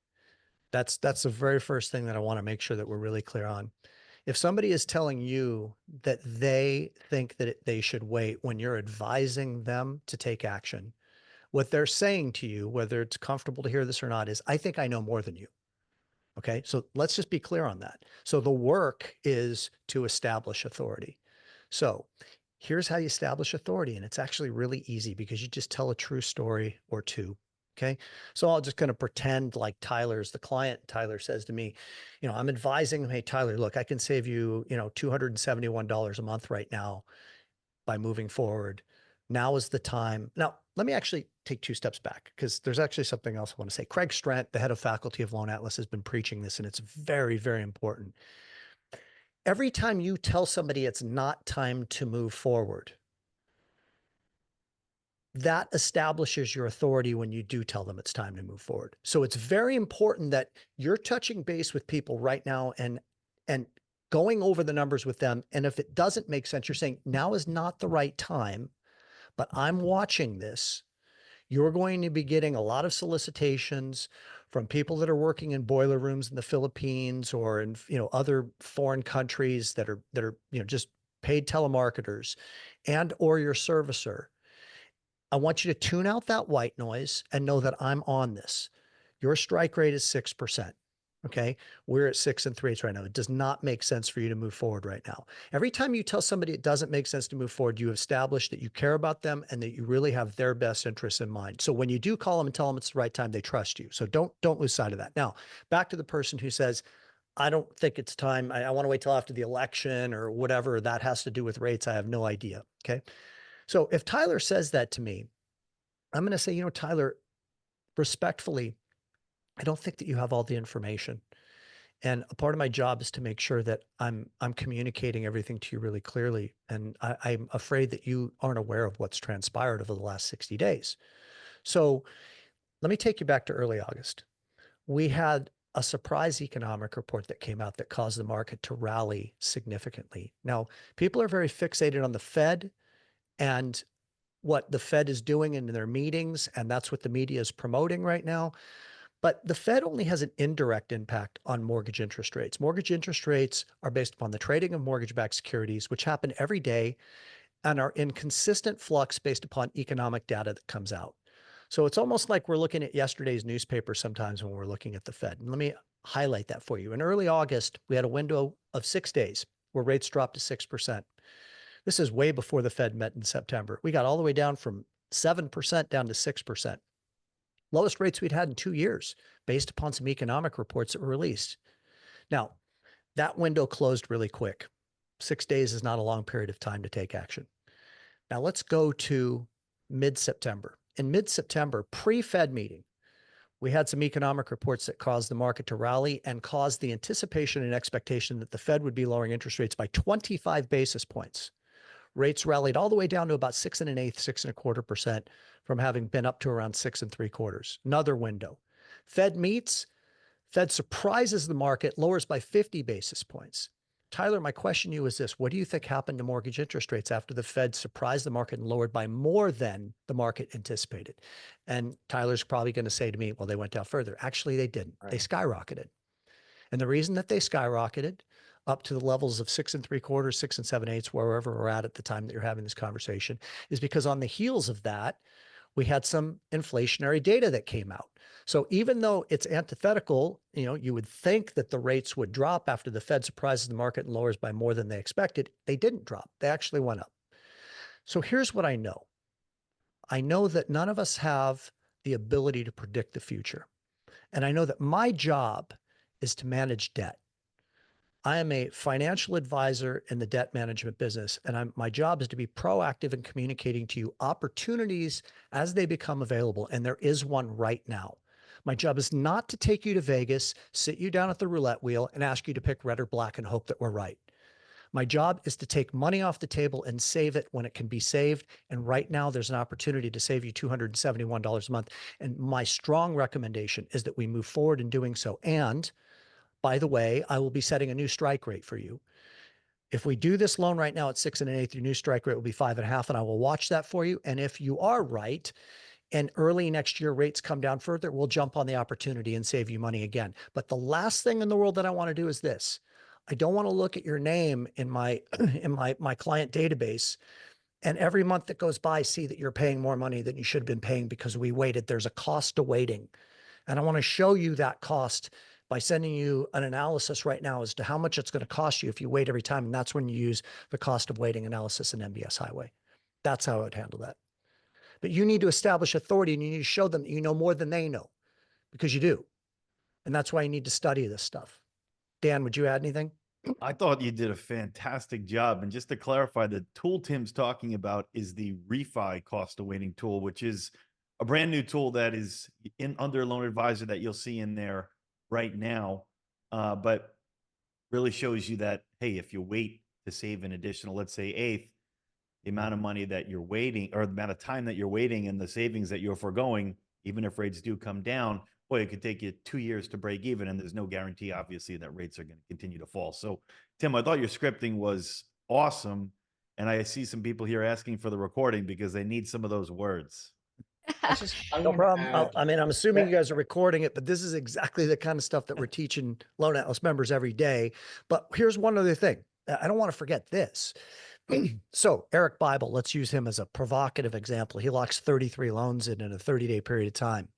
Speaker 2: That's the very first thing that I want to make sure that we're really clear on. If somebody is telling you that they think that they should wait when you're advising them to take action, what they're saying to you, whether it's comfortable to hear this or not, is, I think I know more than you. Okay. So let's just be clear on that. So the work is to establish authority. So here's how you establish authority. And it's actually really easy because you just tell a true story or two. Okay. So I'll just kind of pretend like Tyler's the client. Tyler says to me, I'm advising him, hey, Tyler, look, I can save you, $271 a month right now by moving forward. Now is the time. Now, let me actually take two steps back because there's actually something else I want to say. Craig Strent, the head of faculty of Loan Atlas, has been preaching this, and it's very, very important. Every time you tell somebody it's not time to move forward, that establishes your authority when you do tell them it's time to move forward. So it's very important that you're touching base with people right now and going over the numbers with them. And if it doesn't make sense, you're saying now is not the right time, but I'm watching this. You're going to be getting a lot of solicitations from people that are working in boiler rooms in the Philippines or in other foreign countries that are just paid telemarketers and or your servicer. I want you to tune out that white noise and know that I'm on this. Your strike rate is 6%. Okay. We're at 6 3/8 right now. It does not make sense for you to move forward right now. Every time you tell somebody it doesn't make sense to move forward, you establish that you care about them and that you really have their best interests in mind. So when you do call them and tell them it's the right time, they trust you. So don't lose sight of that. Now, back to the person who says, I don't think it's time. I want to wait till after the election or whatever that has to do with rates. I have no idea. Okay. So if Tyler says that to me, I'm going to say, Tyler, respectfully, I don't think that you have all the information. And a part of my job is to make sure that I'm communicating everything to you really clearly. And I'm afraid that you aren't aware of what's transpired over the last 60 days. So let me take you back to early August. We had a surprise economic report that came out that caused the market to rally significantly. Now, people are very fixated on the Fed and what the Fed is doing in their meetings, and that's what the media is promoting right now. But the Fed only has an indirect impact on mortgage interest rates. Mortgage interest rates are based upon the trading of mortgage-backed securities, which happen every day and are in consistent flux based upon economic data that comes out. So it's almost like we're looking at yesterday's newspaper sometimes when we're looking at the Fed. And let me highlight that for you. In early August, we had a window of 6 days where rates dropped to 6%. This is way before the Fed met in September. We got all the way down from 7% down to 6%. Lowest rates we'd had in 2 years based upon some economic reports that were released. Now, that window closed really quick. 6 days is not a long period of time to take action. Now let's go to mid-September. In mid-September, pre-Fed meeting, we had some economic reports that caused the market to rally and caused the anticipation and expectation that the Fed would be lowering interest rates by 25 basis points. Rates rallied all the way down to about 6 1/8, 6 1/4% from having been up to around 6 3/4. Another window. Fed meets, Fed surprises the market, lowers by 50 basis points. Tyler, my question to you is this. What do you think happened to mortgage interest rates after the Fed surprised the market and lowered by more than the market anticipated? And Tyler's probably going to say to me, well, they went down further. Actually, they didn't. They skyrocketed. And the reason that they skyrocketed up to the levels of 6 3/4, 6 7/8, wherever we're at the time that you're having this conversation, is because on the heels of that, we had some inflationary data that came out. So even though it's antithetical, you would think that the rates would drop after the Fed surprises the market and lowers by more than they expected. They didn't drop. They actually went up. So here's what I know. I know that none of us have the ability to predict the future. And I know that my job is to manage debt. I am a financial advisor in the debt management business, and my job is to be proactive in communicating to you opportunities as they become available, and there is one right now. My job is not to take you to Vegas, sit you down at the roulette wheel, and ask you to pick red or black and hope that we're right. My job is to take money off the table and save it when it can be saved, and right now there's an opportunity to save you $271 a month, and my strong recommendation is that we move forward in doing so. And by the way, I will be setting a new strike rate for you. If we do this loan right now at 6 1/8, your new strike rate will be 5.5, and I will watch that for you. And if you are right, and early next year rates come down further, we'll jump on the opportunity and save you money again. But the last thing in the world that I want to do is this. I don't want to look at your name in my my client database, and every month that goes by, see that you're paying more money than you should have been paying because we waited. There's a cost to waiting. And I want to show you that cost by sending you an analysis right now as to how much it's going to cost you if you wait every time. And that's when you use the cost of waiting analysis in MBS Highway. That's how I would handle that. But you need to establish authority, and you need to show them that you know more than they know, because you do. And that's why you need to study this stuff. Dan, would you add anything?
Speaker 4: I thought you did a fantastic job. And just to clarify, the tool Tim's talking about is the refi cost of waiting tool, which is a brand new tool that is under Loan Advisor that you'll see in there right now. But really shows you that, hey, if you wait to save an additional, let's say 1/8, the amount of money that you're waiting, or the amount of time that you're waiting, and the savings that you're foregoing, even if rates do come down, boy, it could take you 2 years to break even. And there's no guarantee, obviously, that rates are going to continue to fall. So, Tim, I thought your scripting was awesome. And I see some people here asking for the recording because they need some of those words.
Speaker 2: No problem. I'm assuming you guys are recording it, but this is exactly the kind of stuff that we're teaching Loan Atlas members every day. But here's one other thing. I don't want to forget this. So Eric Bible, let's use him as a provocative example. He locks 33 loans in a 30-day period of time.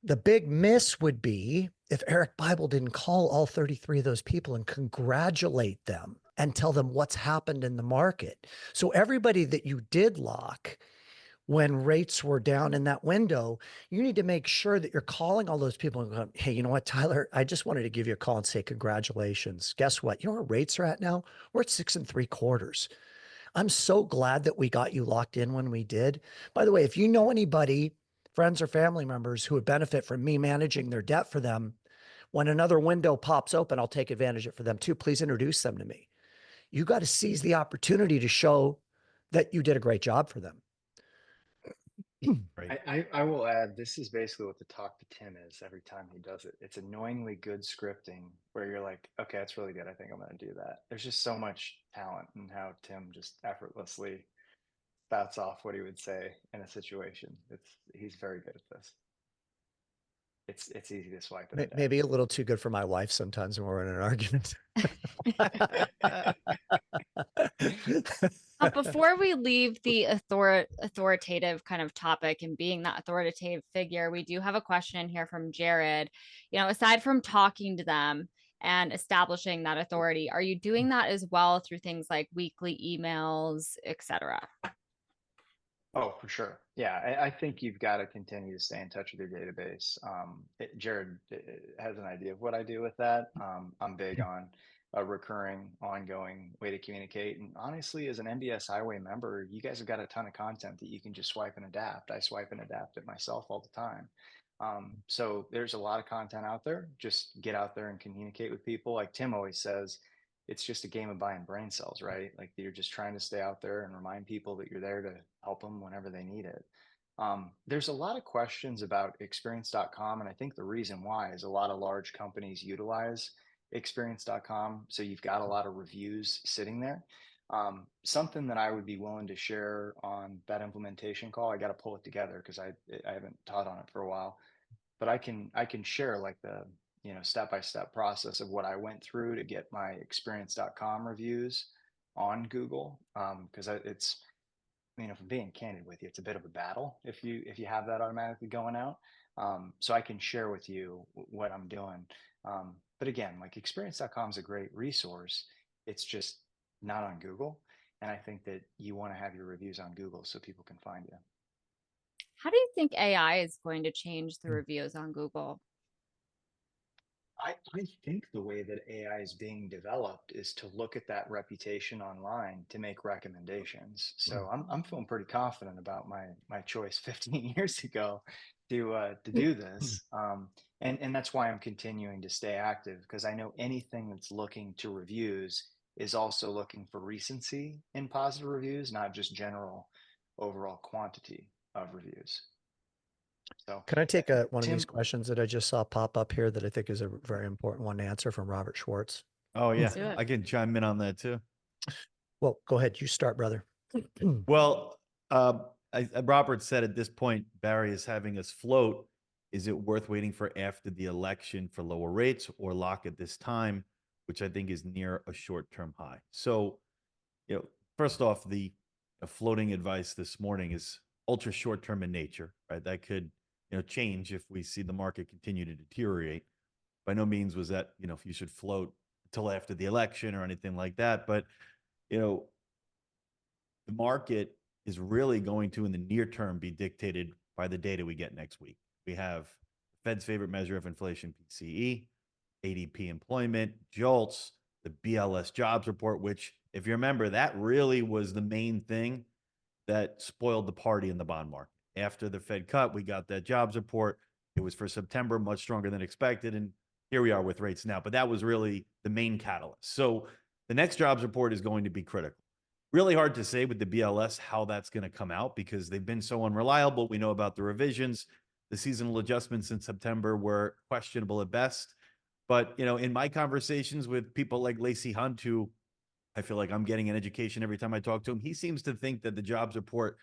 Speaker 2: The big miss would be if Eric Bible didn't call all 33 of those people and congratulate them and tell them what's happened in the market. So everybody that you did lock when rates were down in that window, you need to make sure that you're calling all those people and going, hey, you know what, Tyler, I just wanted to give you a call and say congratulations. Guess what? You know where rates are at now? We're at 6 3/4. I'm so glad that we got you locked in when we did. By the way, if you know anybody, friends or family members who would benefit from me managing their debt for them, when another window pops open, I'll take advantage of it for them too. Please introduce them to me. You got to seize the opportunity to show that you did a great job for them.
Speaker 4: Right.
Speaker 3: I will add, this is basically what the talk to Tim is every time he does it. It's annoyingly good scripting where you're like, okay, that's really good. I think I'm going to do that. There's just so much talent in how Tim just effortlessly spouts off what he would say in a situation. He's very good at this. It's easy to swipe it.
Speaker 2: Maybe a little too good for my wife sometimes when we're in an argument.
Speaker 1: Before we leave the authoritative kind of topic and being that authoritative figure, we do have a question here from Jared. You know, aside from talking to them and establishing that authority, are you doing that as well through things like weekly emails, etc.?
Speaker 3: Oh, for sure. Yeah, I think you've got to continue to stay in touch with your database. Jared has an idea of what I do with that. I'm big on a recurring, ongoing way to communicate. And honestly, as an MBS Highway member, you guys have got a ton of content that you can just swipe and adapt. I swipe and adapt it myself all the time. So there's a lot of content out there. Just get out there and communicate with people. Like Tim always says, it's just a game of buying brain cells, right? Like you're just trying to stay out there and remind people that you're there to help them whenever they need it. There's a lot of questions about Experience.com, and I think the reason why is a lot of large companies utilize Experience.com, so you've got a lot of reviews sitting there. Something that I would be willing to share on that implementation call, I got to pull it together because I haven't taught on it for a while, but I can share like the step-by-step process of what I went through to get my Experience.com reviews on Google. Because it's, if I'm being candid with you, it's a bit of a battle if you have that automatically going out. So I can share with you what I'm doing. But again, like Experience.com is a great resource. It's just not on Google. And I think that you want to have your reviews on Google so people can find you.
Speaker 1: How do you think AI is going to change the reviews on Google?
Speaker 3: I think the way that AI is being developed is to look at that reputation online to make recommendations. So I'm feeling pretty confident about my choice 15 years ago to do this. And that's why I'm continuing to stay active, because I know anything that's looking to reviews is also looking for recency in positive reviews, not just general overall quantity of reviews. So
Speaker 2: can I take one of
Speaker 3: Tim,
Speaker 2: these questions that I just saw pop up here that I think is a very important one to answer from Robert Schwartz?
Speaker 4: Oh yeah,
Speaker 1: do it.
Speaker 4: I can chime in on that too.
Speaker 2: Well, go ahead. You start, brother.
Speaker 4: Well, Robert said at this point, Barry is having us float. Is it worth waiting for after the election for lower rates or lock at this time, which I think is near a short-term high? So, first off, the floating advice this morning is ultra short-term in nature, right? That could, change if we see the market continue to deteriorate. By no means was that, if you should float until after the election or anything like that. But, the market is really going to, in the near term, be dictated by the data we get next week. We have Fed's favorite measure of inflation, PCE, ADP employment, JOLTS, the BLS jobs report, which, if you remember, that really was the main thing that spoiled the party in the bond market. After the Fed cut, we got that jobs report. It was for September, much stronger than expected. And here we are with rates now. But that was really the main catalyst. So the next jobs report is going to be critical. Really hard to say with the BLS how that's going to come out because they've been so unreliable. We know about the revisions. The seasonal adjustments in September were questionable at best. But, in my conversations with people like Lacey Hunt, who I feel like I'm getting an education every time I talk to him, he seems to think that the jobs report,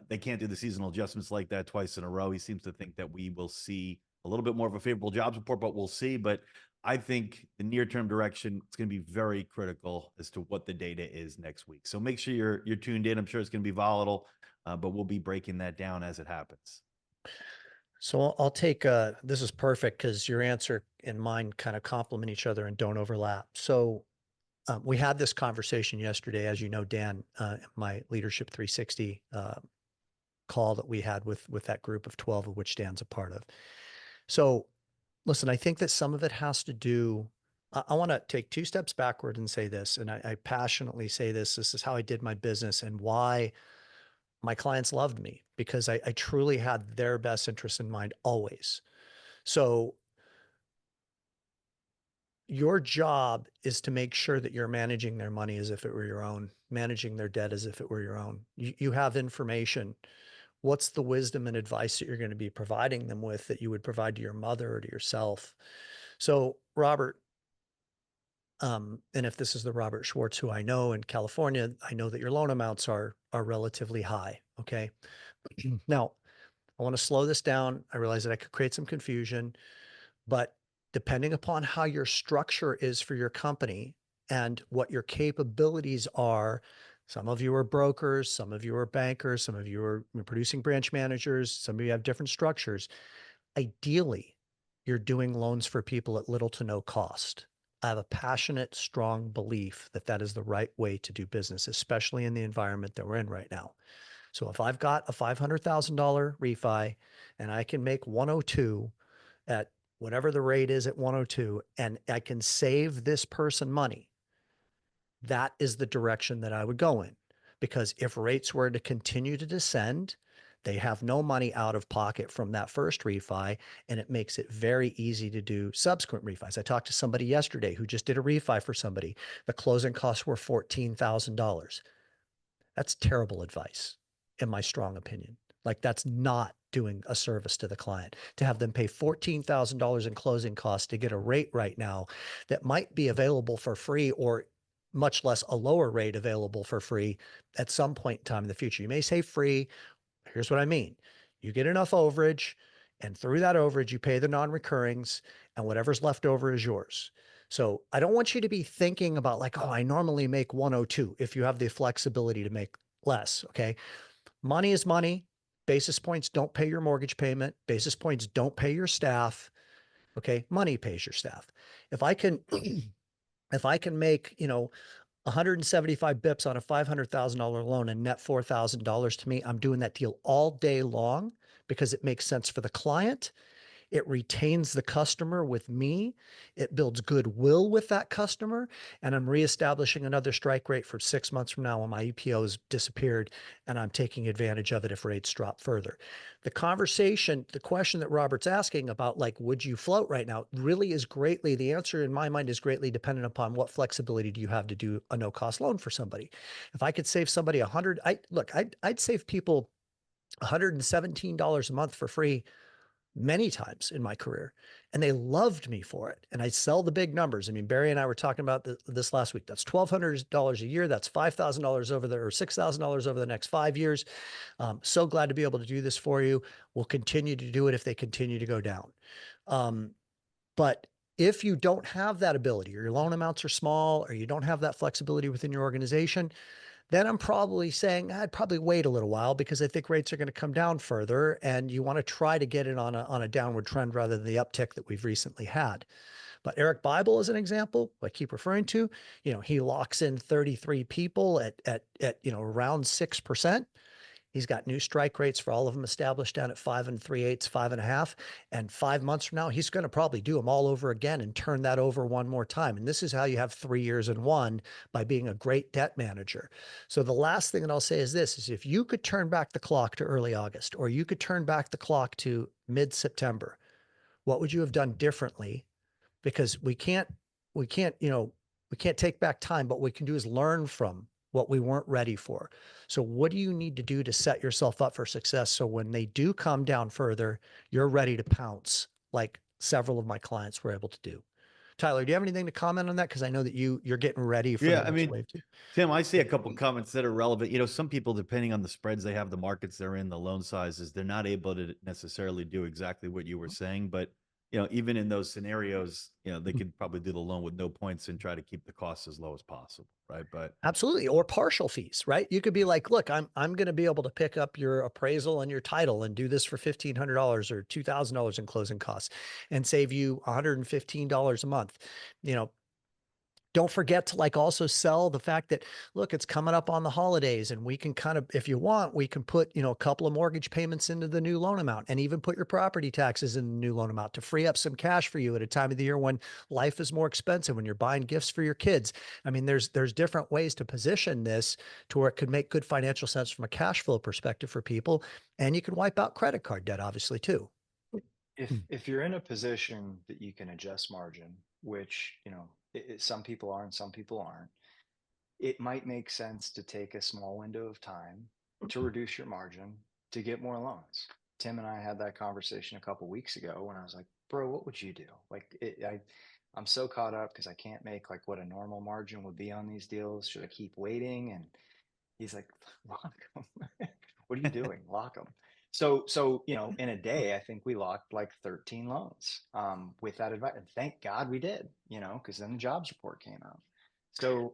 Speaker 4: they can't do the seasonal adjustments like that twice in a row. He seems to think that we will see a little bit more of a favorable jobs report, but we'll see. But I think the near-term direction, it's going to be very critical as to what the data is next week. So make sure you're tuned in. I'm sure it's going to be volatile, but we'll be breaking that down as it happens.
Speaker 2: So I'll take, this is perfect because your answer and mine kind of complement each other and don't overlap. So we had this conversation yesterday, as you know, Dan, my Leadership 360 call that we had with that group of 12 of which Dan's a part of. So listen, I think that some of it has to do, I want to take 2 steps backward and say this, and I passionately say this is how I did my business and why my clients loved me, because I truly had their best interest in mind always. So your job is to make sure that you're managing their money as if it were your own, managing their debt as if it were your own. You have information. What's the wisdom and advice that you're going to be providing them with that you would provide to your mother or to yourself? So, Robert, and if this is the Robert Schwartz who I know in California, I know that your loan amounts are relatively high. Okay. Now, I want to slow this down. I realize that I could create some confusion, but depending upon how your structure is for your company and what your capabilities are, some of you are brokers, some of you are bankers, some of you are producing branch managers, some of you have different structures. Ideally, you're doing loans for people at little to no cost. I have a passionate, strong belief that that is the right way to do business, especially in the environment that we're in right now. So if I've got a $500,000 refi and I can make 102 at whatever the rate is at 102, and I can save this person money, that is the direction that I would go in. Because if rates were to continue to descend, they have no money out of pocket from that first refi, and it makes it very easy to do subsequent refis. I talked to somebody yesterday who just did a refi for somebody. The closing costs were $14,000. That's terrible advice, in my strong opinion. Like, that's not doing a service to the client to have them pay $14,000 in closing costs to get a rate right now that might be available for free, or much less a lower rate available for free at some point in time in the future. You may say free. Here's what I mean. You get enough overage, and through that overage, you pay the non-recurrings, and whatever's left over is yours. So I don't want you to be thinking about like, oh, I normally make 102 if you have the flexibility to make less. Okay. Money is money. Basis points don't pay your mortgage payment. Basis points don't pay your staff. Okay. Money pays your staff. If I can, if I can make, 175 bips on a $500,000 loan and net $4,000 to me, I'm doing that deal all day long because it makes sense for the client. It retains the customer with me. It builds goodwill with that customer. And I'm reestablishing another strike rate for 6 months from now when my EPO has disappeared, and I'm taking advantage of it if rates drop further. The conversation, the question that Robert's asking about, like, would you float right now, really is greatly, the answer in my mind is greatly dependent upon what flexibility do you have to do a no-cost loan for somebody. If I could save somebody I'd save people $117 a month for free many times in my career, and they loved me for it. And I sell the big numbers. I mean, Barry and I were talking about this last week. That's $1,200 a year. That's $5,000 over there, or $6,000 over the next 5 years. So glad to be able to do this for you. We'll continue to do it if they continue to go down. But if you don't have that ability, or your loan amounts are small, or you don't have that flexibility within your organization, then I'm probably saying I'd probably wait a little while, because I think rates are going to come down further, and you want to try to get it on a downward trend rather than the uptick that we've recently had. But Eric Bible, as an example, I keep referring to, he locks in 33 people at around 6%. He's got new strike rates for all of them established down at 5 3/8, 5.5. And 5 months from now, he's going to probably do them all over again and turn that over one more time. And this is how you have 3 years in one, by being a great debt manager. So the last thing that I'll say is this, is if you could turn back the clock to early August, or you could turn back the clock to mid-September, what would you have done differently? Because we can't take back time, but what we can do is learn from what we weren't ready for. So what do you need to do to set yourself up for success, so when they do come down further, you're ready to pounce, like several of my clients were able to do? Tyler, do you have anything to comment on that? Because I know that you're getting ready for the next wave too.
Speaker 4: Tim, I see a couple comments that are relevant. Some people, depending on the spreads they have, the markets they're in, the loan sizes, they're not able to necessarily do exactly what you were saying. But even in those scenarios, they could probably do the loan with no points and try to keep the costs as low as possible. Right. But
Speaker 2: absolutely. Or partial fees, right? You could be like, look, I'm going to be able to pick up your appraisal and your title and do this for $1,500 or $2,000 in closing costs and save you $115 a month. Don't forget to also sell the fact that, look, it's coming up on the holidays and we can kind of, if you want, we can put, a couple of mortgage payments into the new loan amount and even put your property taxes in the new loan amount to free up some cash for you at a time of the year when life is more expensive, when you're buying gifts for your kids. I mean, there's different ways to position this to where it could make good financial sense from a cash flow perspective for people. And you can wipe out credit card debt, obviously, too.
Speaker 3: If you're in a position that you can adjust margin, which some people are and some people aren't, it might make sense to take a small window of time to reduce your margin to get more loans. Tim and I had that conversation a couple weeks ago when I was like, bro, what would you do? I'm so caught up because I can't make what a normal margin would be on these deals. Should I keep waiting? And he's like, lock them. What are you doing? Lock them. So, in a day, I think we locked 13 loans with that advice. And thank God we did, because then the jobs report came out. So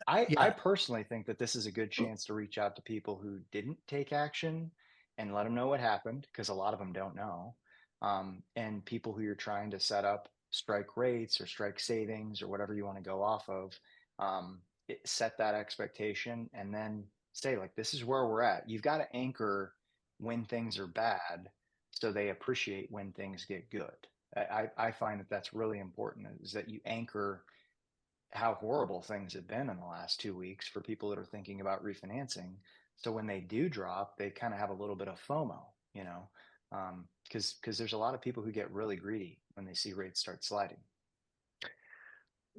Speaker 3: I personally think that this is a good chance to reach out to people who didn't take action and let them know what happened, because a lot of them don't know. And people who you're trying to set up strike rates or strike savings or whatever you want to go off of, set that expectation and then say, this is where we're at. You've got to anchor when things are bad so they appreciate when things get good. I find that that's really important, is that you anchor how horrible things have been in the last 2 weeks for people that are thinking about refinancing. So when they do drop, they kind of have a little bit of FOMO, because there's a lot of people who get really greedy when they see rates start sliding.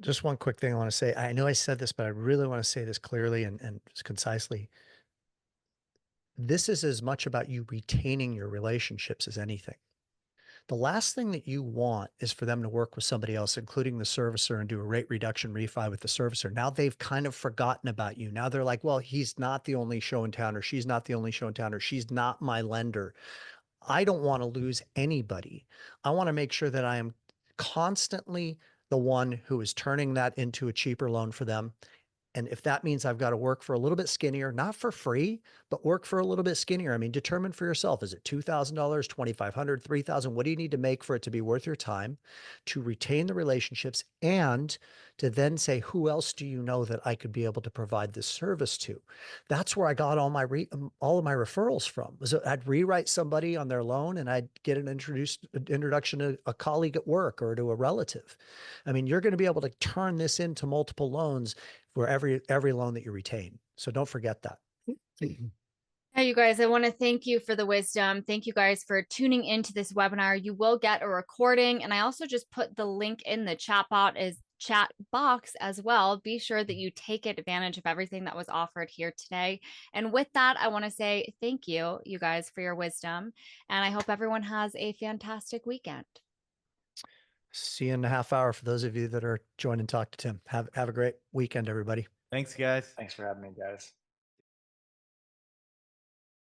Speaker 2: Just one quick thing I want to say. I know I said this, but I really want to say this clearly and concisely. This is as much about you retaining your relationships as anything. The last thing that you want is for them to work with somebody else, including the servicer, and do a rate reduction refi with the servicer. Now they've kind of forgotten about you. Now they're like, well, he's not the only show in town, or she's not the only show in town, or she's not my lender. I don't want to lose anybody. I want to make sure that I am constantly the one who is turning that into a cheaper loan for them. And if that means I've got to work for a little bit skinnier, not for free, but work for a little bit skinnier. I mean, determine for yourself, is it $2,000, $2,500, $3,000? What do you need to make for it to be worth your time, to retain the relationships, and to then say, who else do you know that I could be able to provide this service to? That's where I got all of my referrals from. Was I'd rewrite somebody on their loan and I'd get an introduction to a colleague at work or to a relative. I mean, you're going to be able to turn this into multiple loans for every loan that you retain. So don't forget that.
Speaker 1: Yeah, you guys, I want to thank you for the wisdom. Thank you guys for tuning into this webinar. You will get a recording, and I also just put the link in the chat box as well. Be sure that you take advantage of everything that was offered here today. And with that, I want to say thank you, you guys, for your wisdom. And I hope everyone has a fantastic weekend.
Speaker 2: See you in a half hour for those of you that are joining Talk to Tim. Have a great weekend, everybody.
Speaker 4: thanks, guys.
Speaker 3: Thanks for having me, guys.